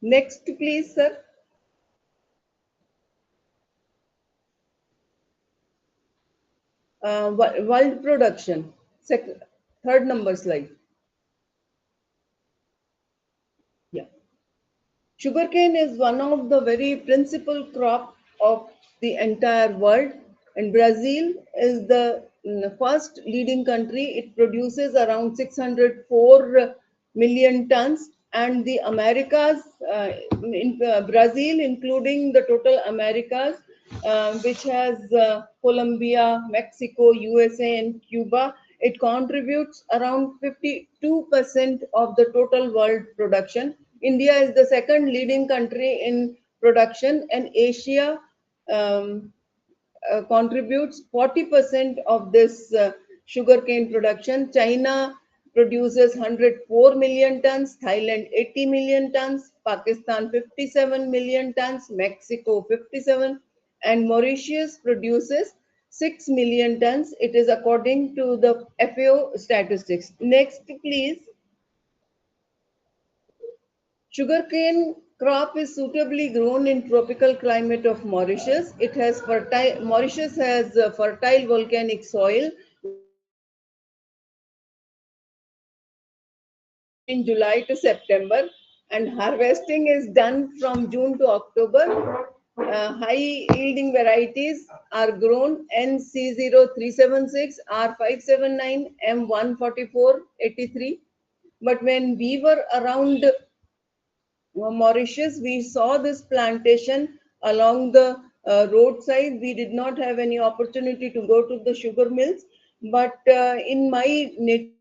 Next please, sir. World production. Third number slide. Yeah. Sugarcane is one of the very principal crop of the entire world, and Brazil is the first leading country. It produces around 604 million tons, and the Americas, in Brazil, including the total Americas, which has Colombia, Mexico, USA, and Cuba, it contributes around 52% of the total world production. India is the second leading country in production, and Asia um, contributes 40% of this sugarcane production. China produces 104 million tons, Thailand 80 million tons, Pakistan 57 million tons, Mexico 57, and Mauritius produces 6 million tons. It is according to the FAO statistics. Next, please. Sugarcane crop is suitably grown in tropical climate of Mauritius. Mauritius has fertile volcanic soil in July to September, and harvesting is done from June to October. High yielding varieties are grown NC0376, R579, M14483. But when we were around Mauritius, we saw this plantation along the roadside. We did not have any opportunity to go to the sugar mills, but in my native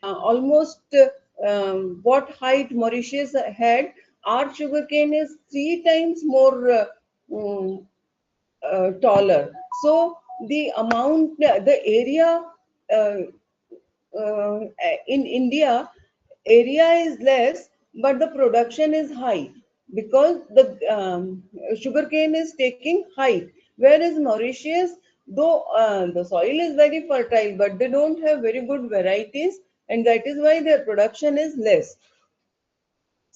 almost what height Mauritius had, our sugarcane is 3 times more taller. So the amount, the area uh, in India, area is less, but the production is high because the sugarcane is taking height. Whereas Mauritius, though the soil is very fertile, but they don't have very good varieties, and that is why their production is less.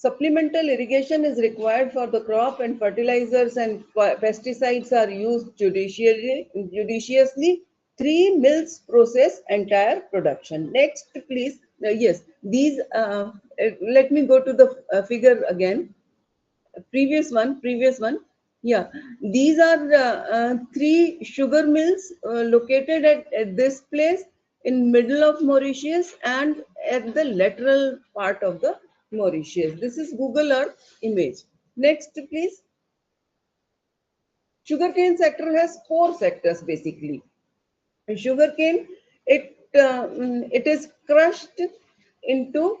Supplemental irrigation is required for the crop, and fertilizers and pesticides are used judiciously. 3 mills process entire production. Next, please. Yes, these. Let me go to the figure again. Previous one. Yeah, these are 3 sugar mills located at this place in middle of Mauritius and at the lateral part of the Mauritius. This is Google Earth image. Next, please. Sugarcane sector has 4 sectors basically. Sugarcane, it is crushed into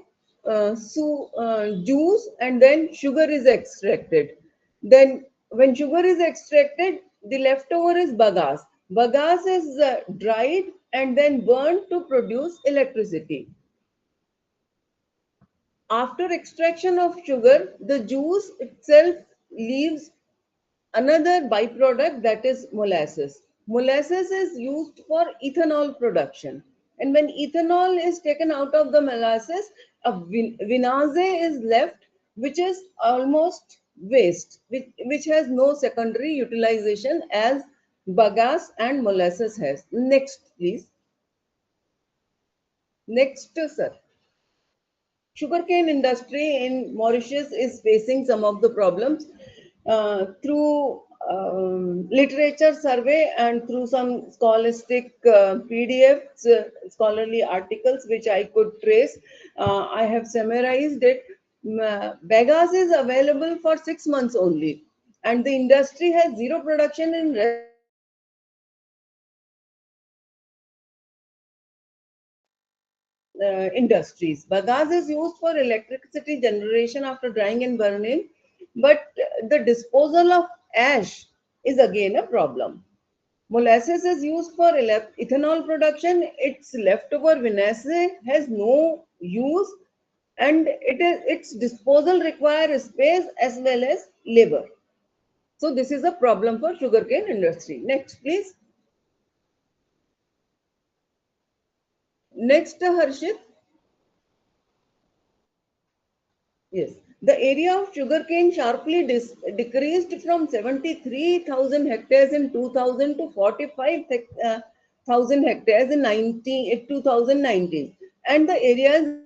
juice, and then sugar is extracted. Then when sugar is extracted, the leftover is bagasse. Bagasse is dried and then burned to produce electricity. After extraction of sugar, the juice itself leaves another byproduct, that is molasses. Molasses is used for ethanol production. And when ethanol is taken out of the molasses, a vinasse is left, which is almost waste, which has no secondary utilization as bagasse and molasses has. Next, please. Next, sir. Sugarcane industry in Mauritius is facing some of the problems through literature survey and through some scholastic PDFs, scholarly articles which I could trace. I have summarized it. Bagasse is available for 6 months only, and the industry has zero production in rest of the industries. Bagasse is used for electricity generation after drying and burning, but the disposal of ash is again a problem. Molasses is used for ethanol production. Its leftover vinasse has no use, and its disposal requires space as well as labor. So this is a problem for sugarcane industry. Next, please. Next, Harshit. Yes, the area of sugarcane sharply decreased from 73,000 hectares in 2000 to 45,000 hectares in 2019. And the areas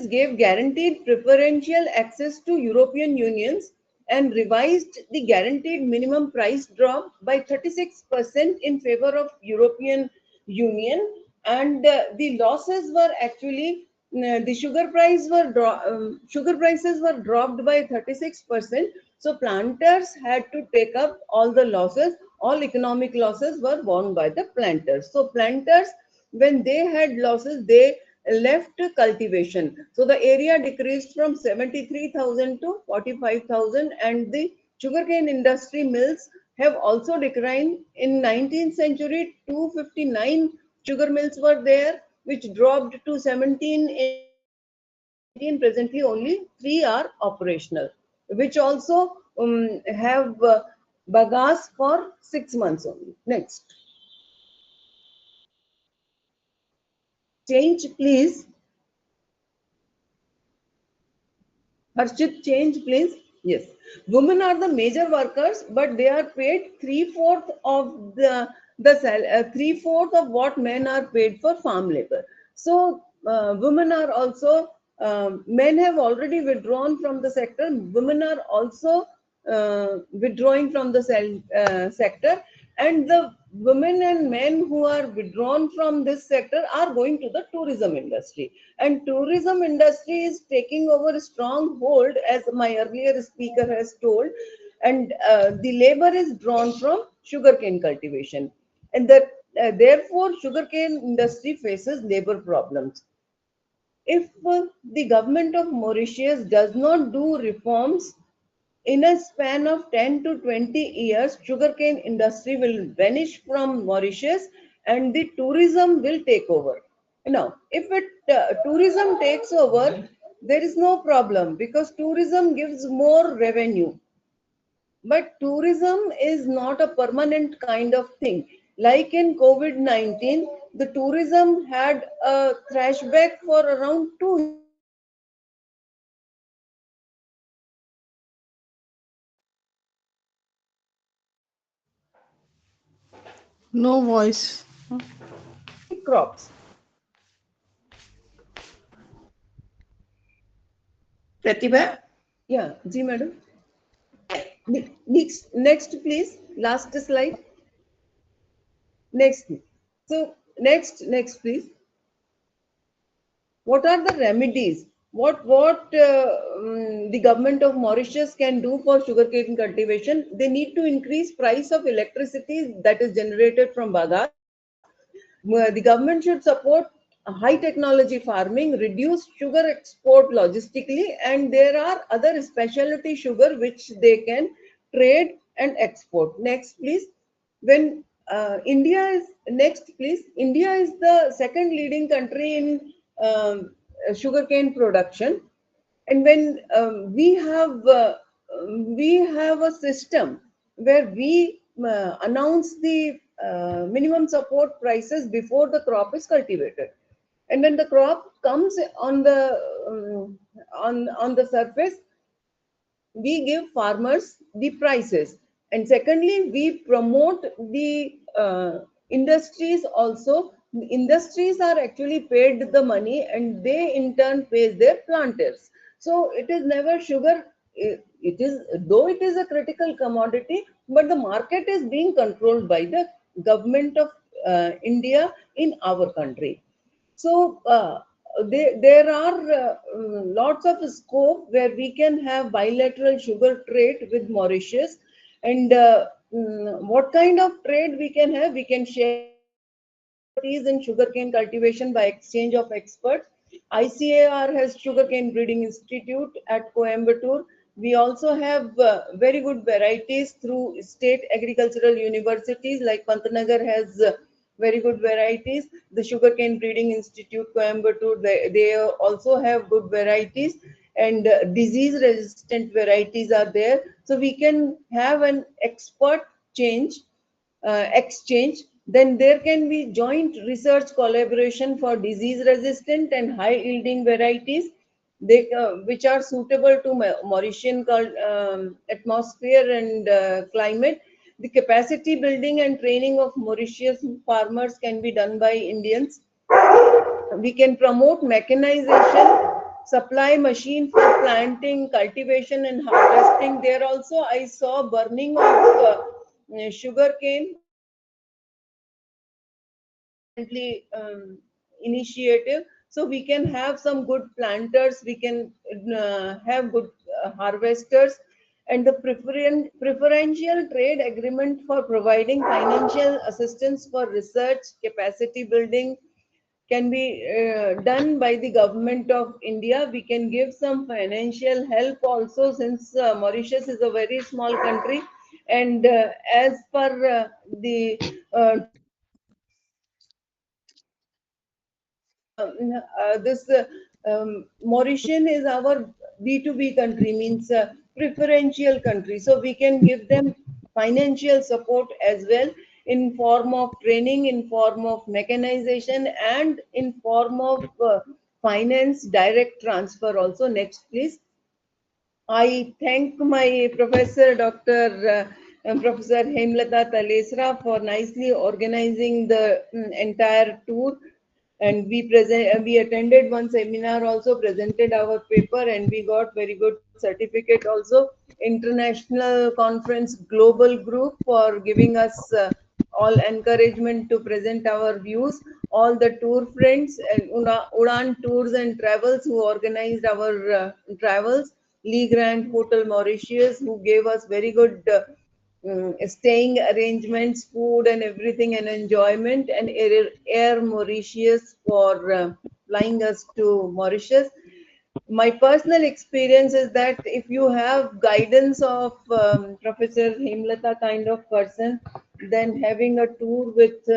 gave guaranteed preferential access to European unions and revised the guaranteed minimum price drop by 36% in favor of European Union, and the losses were actually the sugar prices were dropped by 36%. So planters had to take up all the losses. All economic losses were borne by the planters. So planters, when they had losses, they left cultivation. So the area decreased from 73,000 to 45,000, and the sugarcane industry mills have also declined. In 19th century, 259 sugar mills were there, which dropped to 17 in 19. Presently, only 3 are operational, which also have bagasse for 6 months only. Next. Change, please. Harshit, change, please. Yes, women are the major workers, but they are paid three-fourth of three-fourth of what men are paid for farm labor. So women are also men have already withdrawn from the sector. Women are also withdrawing from the sector, and the women and men who are withdrawn from this sector are going to the tourism industry, and tourism industry is taking over a strong hold, as my earlier speaker has told, and the labor is drawn from sugarcane cultivation, and that therefore sugarcane industry faces labor problems. If the government of Mauritius does not do reforms, in a span of 10 to 20 years, sugarcane industry will vanish from Mauritius and the tourism will take over. Now, if tourism takes over, there is no problem because tourism gives more revenue. But tourism is not a permanent kind of thing. Like in COVID-19, the tourism had a thrashback for around 2 years. No voice. Crops. Pratibha? Yeah, ji madam. Next, please. Last slide. Next. So next, please. What are the remedies? What the government of Mauritius can do for sugarcane cultivation? They need to increase price of electricity that is generated from bagasse. The government should support high technology farming, reduce sugar export logistically, and there are other specialty sugar which they can trade and export. Next, please. When India is next, please. India is the second leading country in sugarcane production, and when we have a system where we announce the minimum support prices before the crop is cultivated, and when the crop comes on the on the surface, we give farmers the prices, and secondly we promote the industries also. Industries are actually paid the money and they in turn pays their planters. So it is never sugar. It is, though it is a critical commodity, but the market is being controlled by the government of India in our country. So there are lots of scope where we can have bilateral sugar trade with Mauritius. And what kind of trade we can have? We can share expertise in sugarcane cultivation by exchange of experts. ICAR has Sugarcane Breeding Institute at Coimbatore. We also have very good varieties through state agricultural universities, like Pantnagar has very good varieties. The Sugarcane Breeding Institute, Coimbatore, they also have good varieties, and disease resistant varieties are there. So we can have an expert exchange. Then there can be joint research collaboration for disease resistant and high yielding varieties, which are suitable to Mauritian atmosphere and climate. The capacity building and training of Mauritius farmers can be done by Indians. We can promote mechanization, supply machine for planting, cultivation and harvesting. There also I saw burning of sugarcane friendly initiative. So we can have some good planters, we can have good harvesters, and the preferential trade agreement for providing financial assistance for research, capacity building can be done by the government of India. We can give some financial help also, since Mauritius is a very small country, and as per the this Mauritian is our B2B country, means preferential country. So we can give them financial support as well, in form of training, in form of mechanization, and in form of finance direct transfer also. Next, please. I thank my professor, Professor Hemlata Talesra, for nicely organizing the entire tour. And we attended one seminar, also presented our paper, and we got very good certificate also. International conference global group for giving us all encouragement to present our views. All the tour friends and Udan Tours and Travels, who organized our travels. Lee Grand Hotel Mauritius, who gave us very good staying arrangements, food and everything, and enjoyment, and Air Mauritius for flying us to Mauritius. My personal experience is that if you have guidance of Professor Hemlata kind of person, then having a tour with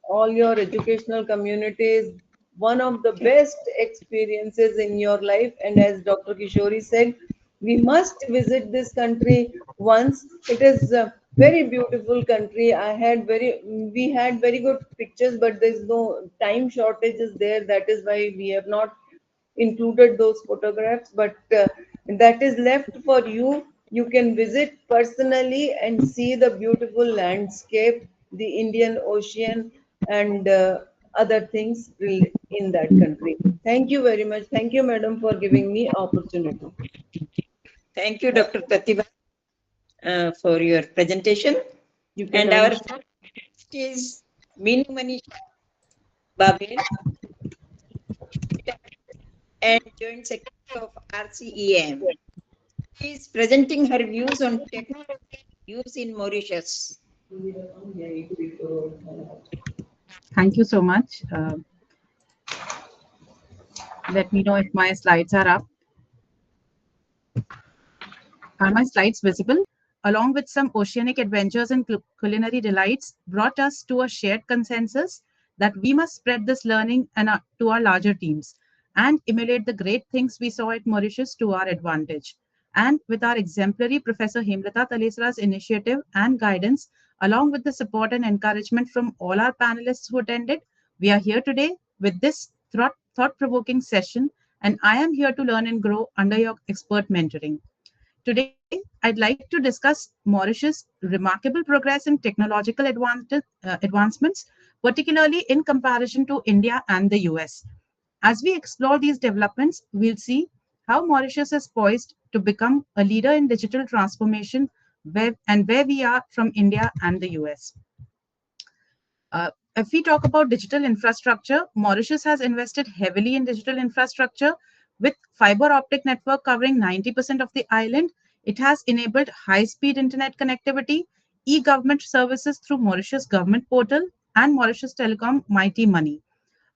all your educational communities, one of the best experiences in your life. And as Dr. Kishori said, we must visit this country once. It is very beautiful country. We had very good pictures, but there's no time shortage is there. That is why we have not included those photographs. But that is left for you. You can visit personally and see the beautiful landscape, the Indian Ocean, and other things in that country. Thank you very much. Thank you, madam, for giving me opportunity. Thank you, Dr. Pratibha, for your presentation. You can And our unmute. first is Manisha Babel and Joint Secretary of RCEAM. She is presenting her views on technology use in Mauritius. Thank you so much. Let me know if my slides are up. Are my slides visible? Along with some oceanic adventures and culinary delights, brought us to a shared consensus that we must spread this learning to our larger teams and emulate the great things we saw at Mauritius to our advantage. And with our exemplary Professor Hemlata Talesra's initiative and guidance, along with the support and encouragement from all our panelists who attended, we are here today with this thought-provoking session, and I am here to learn and grow under your expert mentoring. Today, I'd like to discuss Mauritius' remarkable progress in technological advancements, particularly in comparison to India and the US. As we explore these developments, we'll see how Mauritius is poised to become a leader in digital transformation where we are from India and the US. If we talk about digital infrastructure, Mauritius has invested heavily in digital infrastructure with fiber optic network covering 90% of the island. It has enabled high-speed internet connectivity, e-government services through Mauritius government portal and Mauritius Telecom Mighty Money.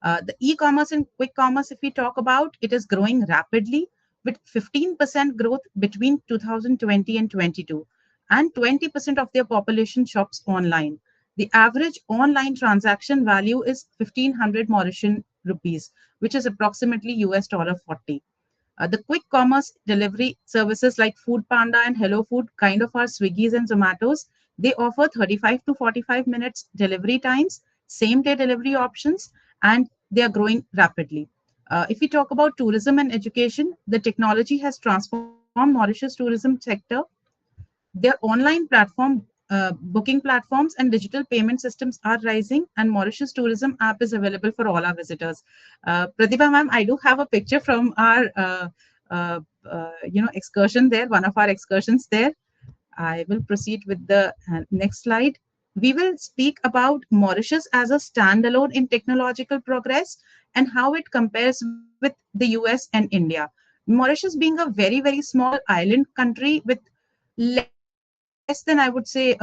The e-commerce and quick commerce, if we talk about, it is growing rapidly with 15% growth between 2020 and 22, and 20% of their population shops online. The average online transaction value is 1,500 Mauritian rupees, which is approximately US dollar 40. The quick commerce delivery services like Food Panda and Hello Food, kind of are Swiggy's and Zomato's. They offer 35 to 45 minutes delivery times, same day delivery options, and they are growing rapidly. If we talk about tourism and education, the technology has transformed Mauritius tourism sector. Their online platform, booking platforms and digital payment systems are rising, and Mauritius tourism app is available for all our visitors. Pratibha ma'am, I do have a picture from our excursion there, one of our excursions there. I will proceed with the next slide. We will speak about Mauritius as a standalone in technological progress and how it compares with the US and India. Mauritius being a very, very small island country with less than, I would say,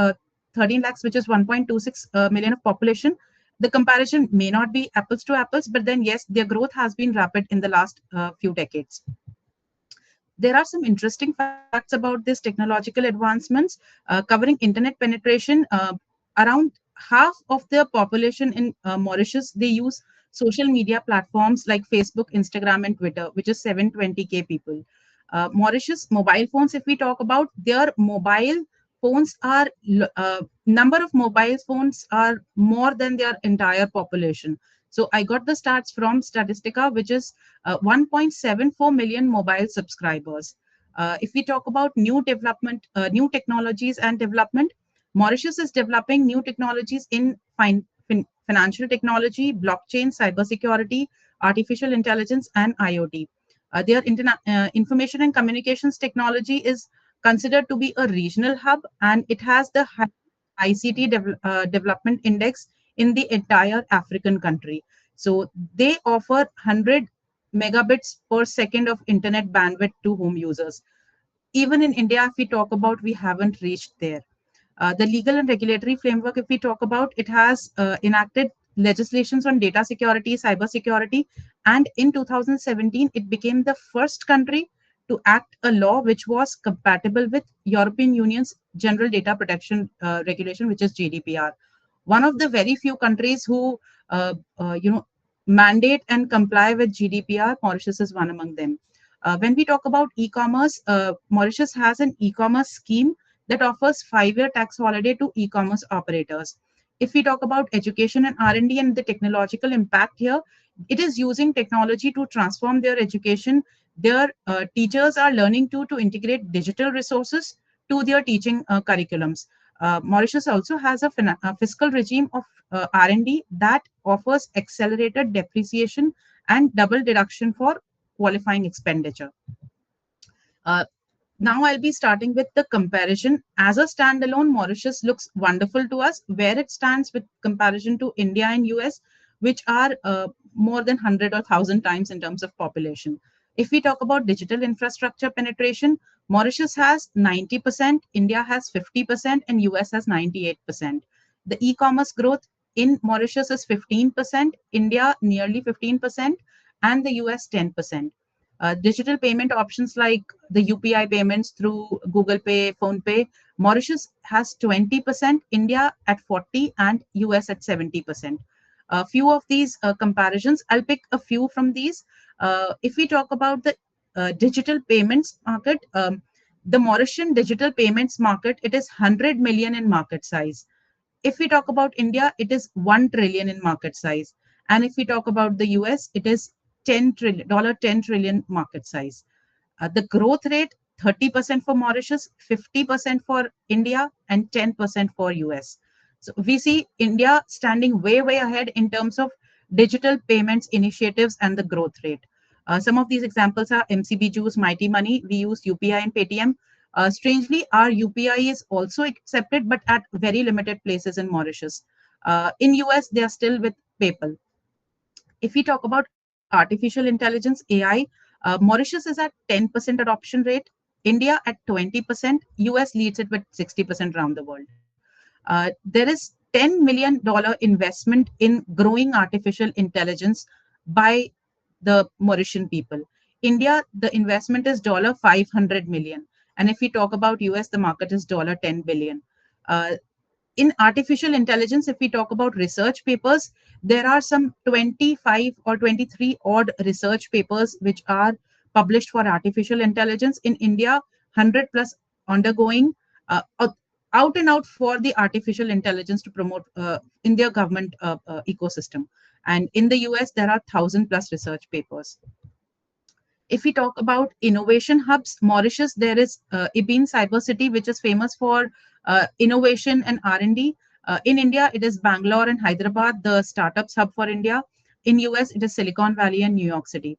13 lakhs, which is 1.26 million of population. The comparison may not be apples to apples, but then yes, their growth has been rapid in the last few decades. There are some interesting facts about these technological advancements covering internet penetration. Around half of the population in Mauritius, they use social media platforms like Facebook, Instagram, and Twitter, which is 720K people. Mauritius mobile phones, if we talk about, their mobile phones are, number of mobile phones are more than their entire population. So I got the stats from Statistica, which is 1.74 million mobile subscribers. If we talk about new development, new technologies and development, Mauritius is developing new technologies in financial technology, blockchain, cybersecurity, artificial intelligence, and IoT. Their information and communications technology is considered to be a regional hub, and it has the ICT development index in the entire African country. So they offer 100 megabits per second of internet bandwidth to home users. Even in India, if we talk about, we haven't reached there. The legal and regulatory framework, if we talk about, it has enacted legislations on data security, cyber security, and in 2017, it became the first country to act a law which was compatible with European Union's General Data Protection Regulation, which is GDPR. One of the very few countries who, mandate and comply with GDPR, Mauritius is one among them. When we talk about e-commerce, Mauritius has an e-commerce scheme that offers 5-year tax holiday to e-commerce operators. If we talk about education and R&D and the technological impact here, it is using technology to transform their education. Their teachers are learning to integrate digital resources to their teaching curriculums. Mauritius also has a fiscal regime of R&D that offers accelerated depreciation and double deduction for qualifying expenditure. Now I'll be starting with the comparison. As a standalone, Mauritius looks wonderful to us. Where it stands with comparison to India and US, which are more than 100 or 1,000 times in terms of population. If we talk about digital infrastructure penetration, Mauritius has 90%, India has 50%, and US has 98%. The e-commerce growth in Mauritius is 15%, India nearly 15%, and the US 10%. Digital payment options like the UPI payments through Google Pay, Phone Pay, Mauritius has 20%, India at 40%, and US at 70%. A few of these comparisons, I'll pick a few from these. If we talk about the digital payments market, the Mauritian digital payments market, it is 100 million in market size. If we talk about India, it is 1 trillion in market size. And if we talk about the US, it is $10 trillion market size. The growth rate, 30% for Mauritius, 50% for India, and 10% for US. So we see India standing way ahead in terms of digital payments initiatives and the growth rate. Some of these examples are MCB Juice, Mighty Money. We use UPI and Paytm. Strangely, our UPI is also accepted, but at very limited places in Mauritius. In US, they are still with PayPal. If we talk about artificial intelligence, AI, Mauritius is at 10% adoption rate, India at 20%, US leads it with 60% around the world. There is $10 million investment in growing artificial intelligence by the Mauritian people. India, the investment is $500 million. And if we talk about US, the market is $10 billion. In artificial intelligence, if we talk about research papers, there are some 25 or 23 odd research papers which are published for artificial intelligence. In India, 100 plus undergoing out and out for the artificial intelligence to promote in their government ecosystem. And in the US, there are 1,000 plus research papers. If we talk about innovation hubs, Mauritius, there is IBIN Cyber City, which is famous for innovation and R&D. In India, it is Bangalore and Hyderabad, the startups hub for India. In US, it is Silicon Valley and New York City.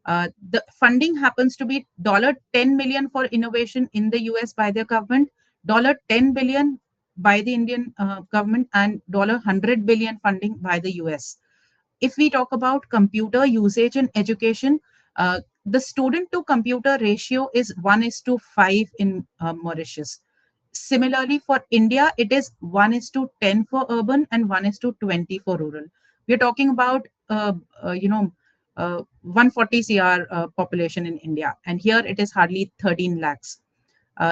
The funding happens to be $10 million for innovation in the US by their government, $10 billion by the Indian government, and $100 billion funding by the US. If we talk about computer usage in education, the student to computer ratio is 1:5 in Mauritius. Similarly, for India, it is 1:10 for urban and 1:20 for rural. We are talking about 140 CR population in India, and here it is hardly 13 lakhs.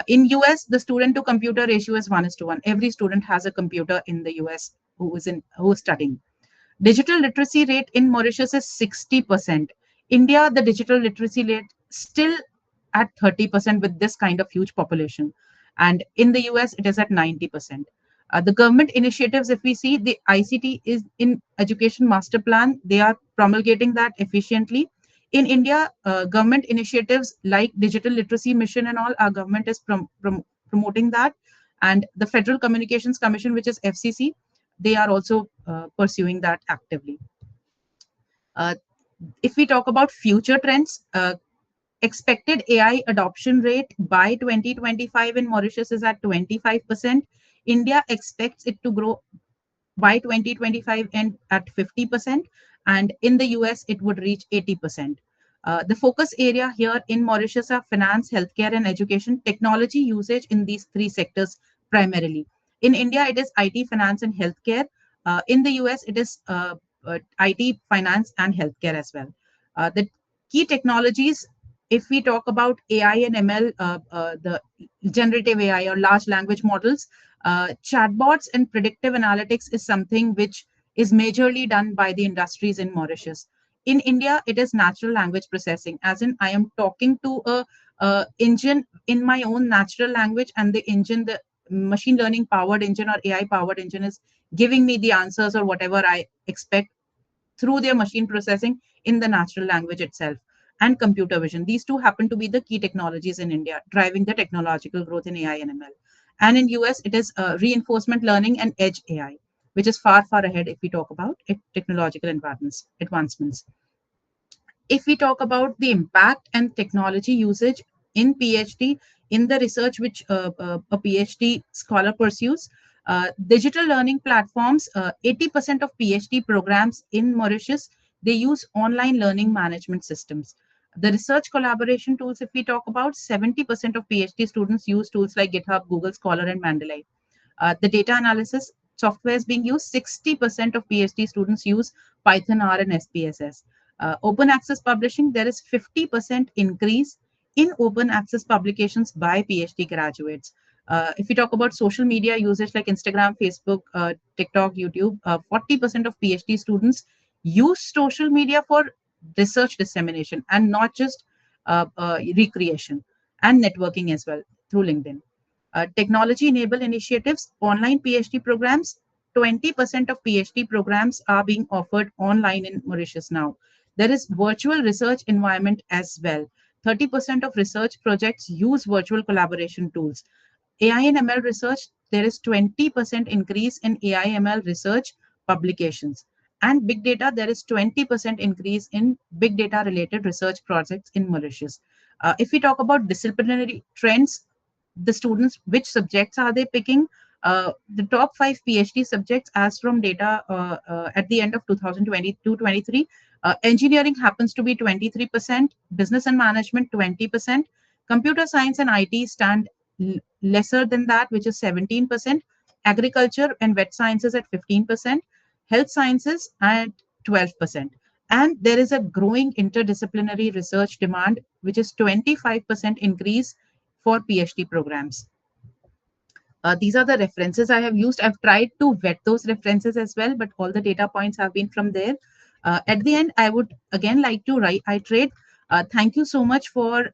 In US, the student to computer ratio is 1:1. Every student has a computer in the US who is studying. Digital literacy rate in Mauritius is 60%. India, the digital literacy rate still at 30% with this kind of huge population. And in the US, it is at 90%. The government initiatives, if we see, the ICT is in education master plan, they are promulgating that efficiently. In India, government initiatives like digital literacy mission and all, our government is promoting that. And the Federal Communications Commission, which is FCC, they are also pursuing that actively. If we talk about future trends, expected AI adoption rate by 2025 in Mauritius is at 25%. India expects it to grow by 2025 and at 50%. And in the US, it would reach 80%. The focus area here in Mauritius are finance, healthcare, and education, technology usage in these three sectors primarily. In India, it is IT, finance, and healthcare. In the US, it is IT, finance, and healthcare as well. The key technologies, if we talk about AI and ML, the generative AI or large language models, chatbots and predictive analytics is something which is majorly done by the industries in Mauritius. In India, it is natural language processing, as in I am talking to engine in my own natural language, and the machine learning powered engine or AI powered engine is giving me the answers or whatever I expect through their machine processing in the natural language itself. And computer vision, these two happen to be the key technologies in India driving the technological growth in AI and ML. And in US it is reinforcement learning and edge AI, which is far ahead if we talk about technological advancements. If we talk about the impact and technology usage in PhD, in the research which a PhD scholar pursues, digital learning platforms, 80% of PhD programs in Mauritius, they use online learning management systems. The research collaboration tools, if we talk about, 70% of PhD students use tools like GitHub, Google Scholar, and Mendeley. The data analysis software is being used. 60% of PhD students use Python, R, and SPSS. Open access publishing, there is 50% increase in open access publications by PhD graduates. If we talk about social media usage like Instagram, Facebook, TikTok, YouTube, 40% of PhD students use social media for research dissemination and not just recreation, and networking as well through LinkedIn. Technology-enabled initiatives, online PhD programs, 20% of PhD programs are being offered online in Mauritius now. There is virtual research environment as well. 30% of research projects use virtual collaboration tools. AI and ML research, there is 20% increase in AI ML research publications. And big data, there is 20% increase in big data related research projects in Mauritius. If we talk about disciplinary trends, the students, which subjects are they picking? The top 5 PhD subjects as from data at the end of 2022-23, engineering happens to be 23%, business and management 20%, computer science and IT stand lesser than that, which is 17%, agriculture and vet sciences at 15%, health sciences at 12%. And there is a growing interdisciplinary research demand, which is 25% increase for PhD programs. These are the references I have used. I've tried to vet those references as well, but all the data points have been from there. At the end, I would again like to reiterate, thank you so much for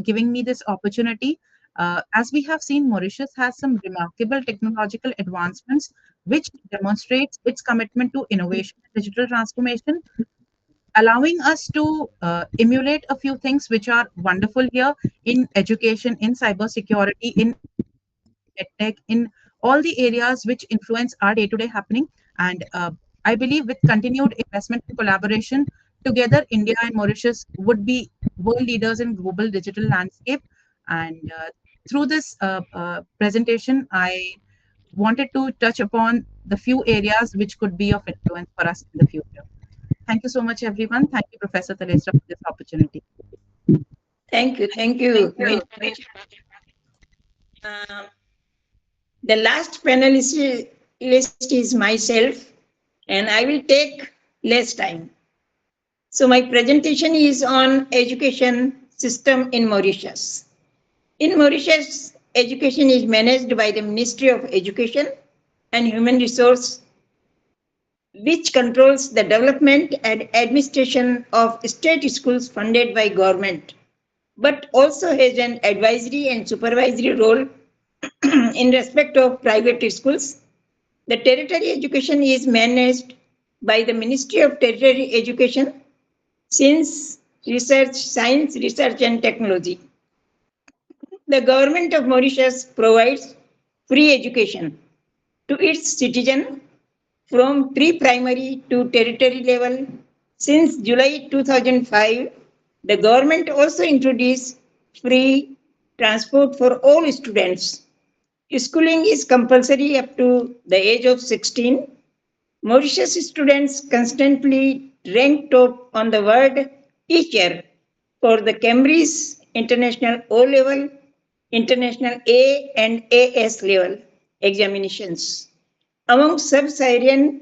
giving me this opportunity. As we have seen, Mauritius has some remarkable technological advancements, which demonstrates its commitment to innovation and digital transformation, allowing us to emulate a few things which are wonderful here in education, in cybersecurity, in tech, in all the areas which influence our day-to-day happening. And I believe with continued investment and collaboration, together India and Mauritius would be world leaders in global digital landscape. And through this presentation, I wanted to touch upon the few areas which could be of influence for us in the future. Thank you so much, everyone. Thank you, Professor Talesra, for this opportunity. Thank you. Thank you. The last panelist list is myself, and I will take less time. So my presentation is on education system in Mauritius. In Mauritius, education is managed by the Ministry of Education and Human Resource, which controls the development and administration of state schools funded by government, but also has an advisory and supervisory role in respect of private schools. The tertiary education is managed by the Ministry of Tertiary Education, Science, Research and Technology. The government of Mauritius provides free education to its citizens from pre-primary to tertiary level. Since July 2005, the government also introduced free transport for all students. Schooling is compulsory up to the age of 16. Mauritius students constantly rank top on the world each year for the Cambridge International O-level, International A and AS level examinations. Among sub-Saharan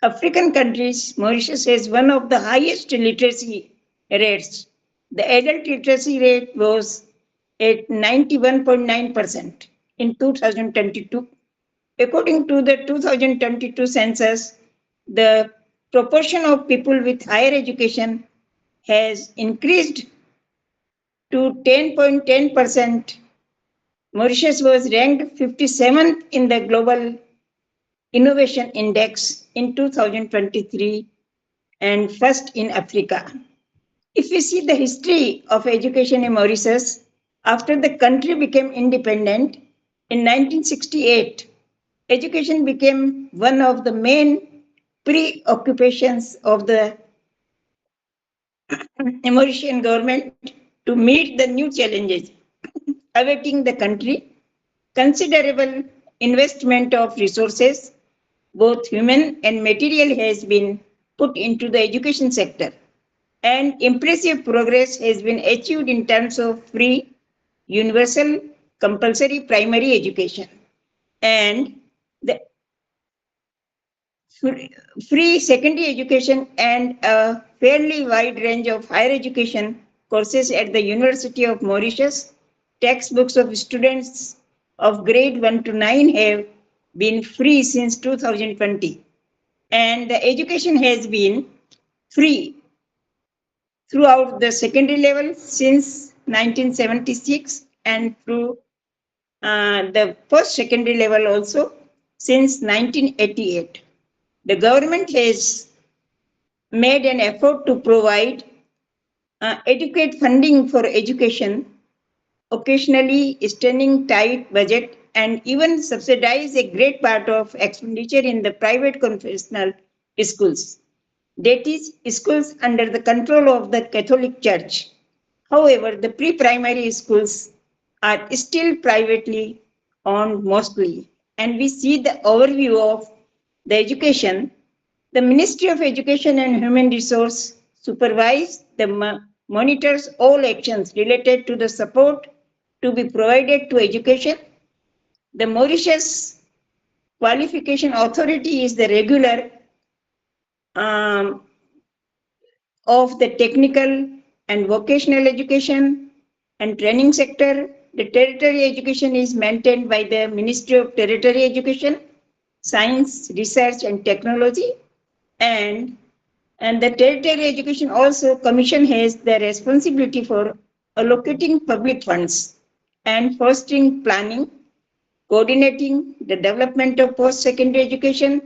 African countries, Mauritius has one of the highest literacy rates. The adult literacy rate was at 91.9% in 2022. According to the 2022 census, the proportion of people with higher education has increased to 10.10%. Mauritius was ranked 57th in the Global Innovation Index in 2023 and first in Africa. If we see the history of education in Mauritius, after the country became independent in 1968, education became one of the main preoccupations of the Mauritian government to meet the new challenges awaiting the country. Considerable investment of resources, both human and material, has been put into the education sector, and impressive progress has been achieved in terms of free, universal, compulsory primary education and the free secondary education and a fairly wide range of higher education courses at the University of Mauritius. Textbooks of students of grade 1 to 9 have been free since 2020, and the education has been free throughout the secondary level since 1976 and through the post-secondary level also since 1988. The government has made an effort to provide adequate funding for education, occasionally extending tight budget and even subsidize a great part of expenditure in the private confessional schools. That is, schools under the control of the Catholic Church. However, the pre-primary schools are still privately owned mostly. And we see the overview of the education. The Ministry of Education and Human Resource supervise the monitors all actions related to the support to be provided to education. The Mauritius Qualification Authority is the regular um, of the technical and vocational education and training sector. The tertiary education is maintained by the Ministry of Tertiary Education, Science, Research and Technology, and the tertiary education also commission has the responsibility for allocating public funds and fostering planning, coordinating the development of post-secondary education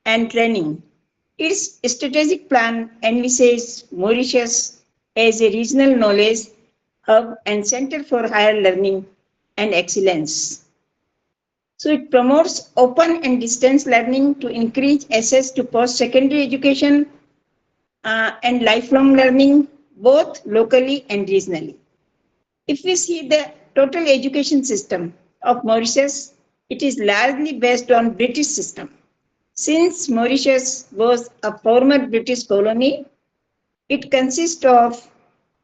and training. Its strategic plan envisages Mauritius as a regional knowledge hub and center for higher learning and excellence. So it promotes open and distance learning to increase access to post-secondary education and lifelong learning, both locally and regionally. If we see the total education system of Mauritius, it is largely based on British system. Since Mauritius was a former British colony, it consists of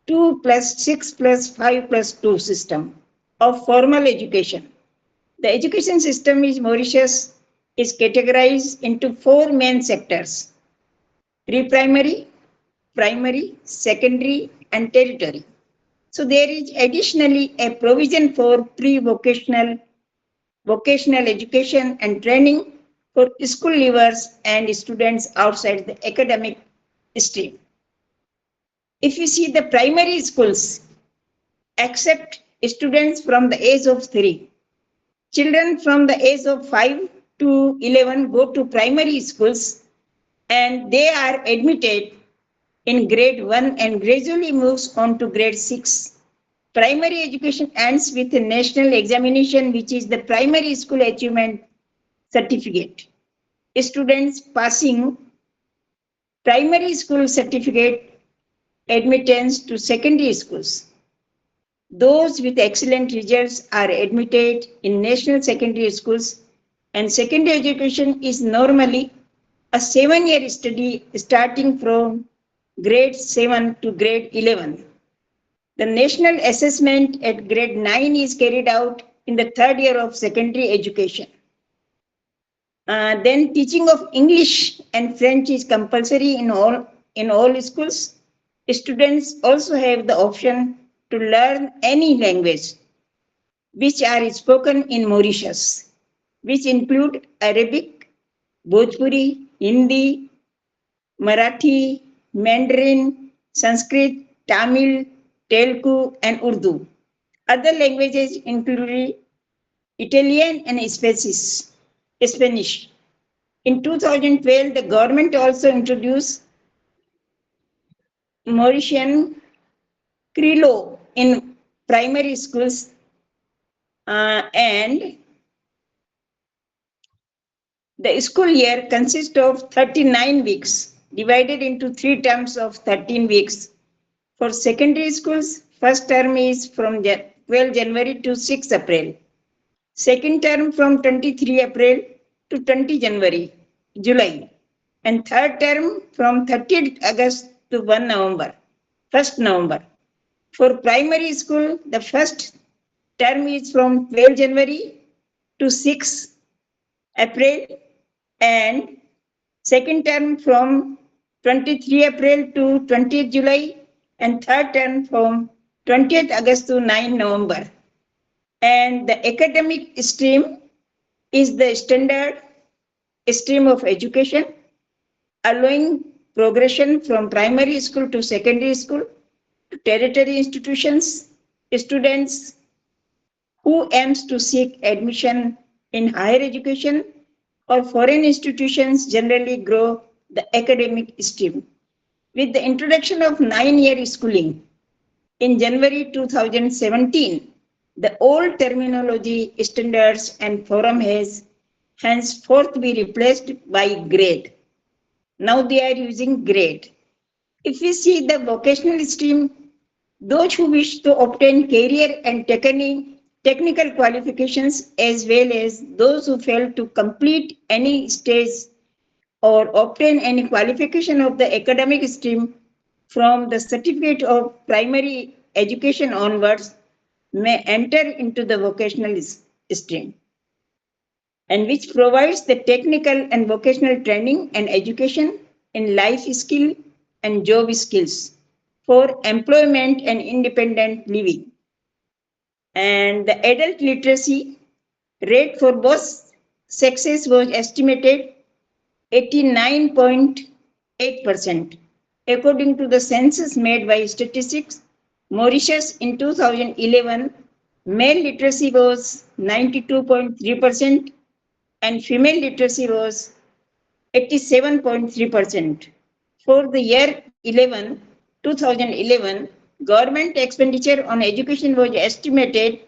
2 plus 6 plus 5 plus 2 system of formal education. The education system in Mauritius is categorized into 4 main sectors: pre-primary, primary, secondary, and tertiary. So there is additionally a provision for pre-vocational, vocational education and training for school leavers and students outside the academic stream. If you see the primary schools, accept students from the age of 3. Children from the age of 5 to 11 go to primary schools and they are admitted in grade 1 and gradually moves on to grade 6. Primary education ends with a national examination, which is the primary school achievement certificate. Students passing primary school certificate admittance to secondary schools. Those with excellent results are admitted in national secondary schools, and secondary education is normally a 7-year study starting from grade 7 to grade 11. The national assessment at grade 9 is carried out in the 3rd year of secondary education. Then teaching of English and French is compulsory in all schools. Students also have the option to learn any language which are spoken in Mauritius, which include Arabic, Bhojpuri, Hindi, Marathi, Mandarin, Sanskrit, Tamil, Telugu, and Urdu. Other languages include Italian and Spanish. In 2012, the government also introduced Mauritian Creole in primary schools and the school year consists of 39 weeks divided into 3 terms of 13 weeks. For secondary schools, first term is from 12 January to 6 April. Second term from 23 April to 20 July. And third term from 30th August to 1st November. For primary school, the first term is from 12 January to 6 April and second term from 23 April to 20th July and third term from 20th August to 9 November. And the academic stream is the standard stream of education, allowing progression from primary school to secondary school to tertiary institutions. Students who aims to seek admission in higher education or foreign institutions generally grow the academic stream. With the introduction of 9-year schooling in January 2017, the old terminology, standards, and forum has henceforth be replaced by grade. Now they are using grade. If we see the vocational stream, those who wish to obtain career and technical qualifications as well as those who fail to complete any stage or obtain any qualification of the academic stream from the certificate of primary education onwards may enter into the vocational stream, and which provides the technical and vocational training and education in life skill and job skills for employment and independent living. And the adult literacy rate for both sexes was estimated 89.8%. According to the census made by Statistics Mauritius in 2011, male literacy was 92.3% and female literacy was 87.3%. For the year 2011, government expenditure on education was estimated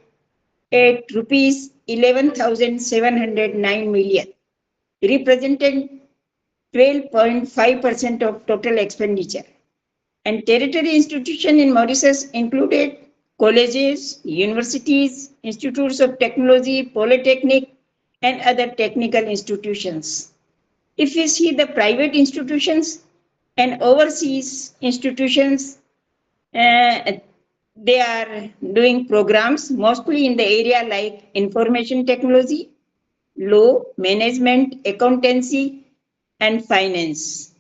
at rupees 11,709 million, representing 12.5% of total expenditure. And tertiary institutions in Mauritius included colleges, universities, institutes of technology, polytechnic, and other technical institutions. If we see the private institutions and overseas institutions, they are doing programs mostly in the area like information technology, law, management, accountancy, and finance.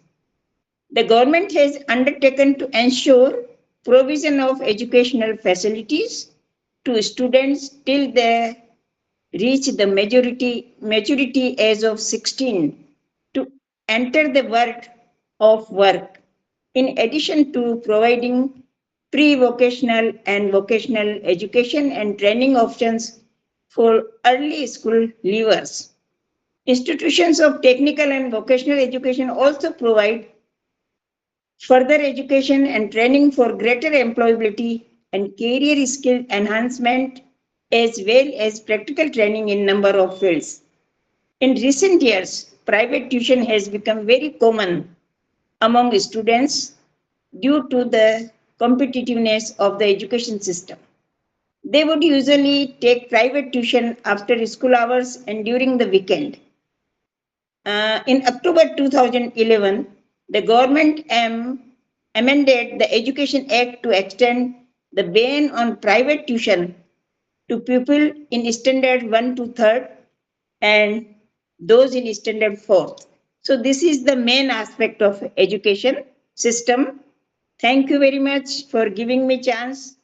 The government has undertaken to ensure provision of educational facilities to students till they reach the maturity age of 16 to enter the world of work, in addition to providing pre-vocational and vocational education and training options for early school leavers. Institutions of technical and vocational education also provide further education and training for greater employability and career skill enhancement, as well as practical training in number of fields. In recent years, private tuition has become very common among students due to the competitiveness of the education system. They would usually take private tuition after school hours and during the weekend. In October 2011, the government amended the Education Act to extend the ban on private tuition to people in standard 1 to 3rd and those in standard 4th. So this is the main aspect of education system. Thank you very much for giving me chance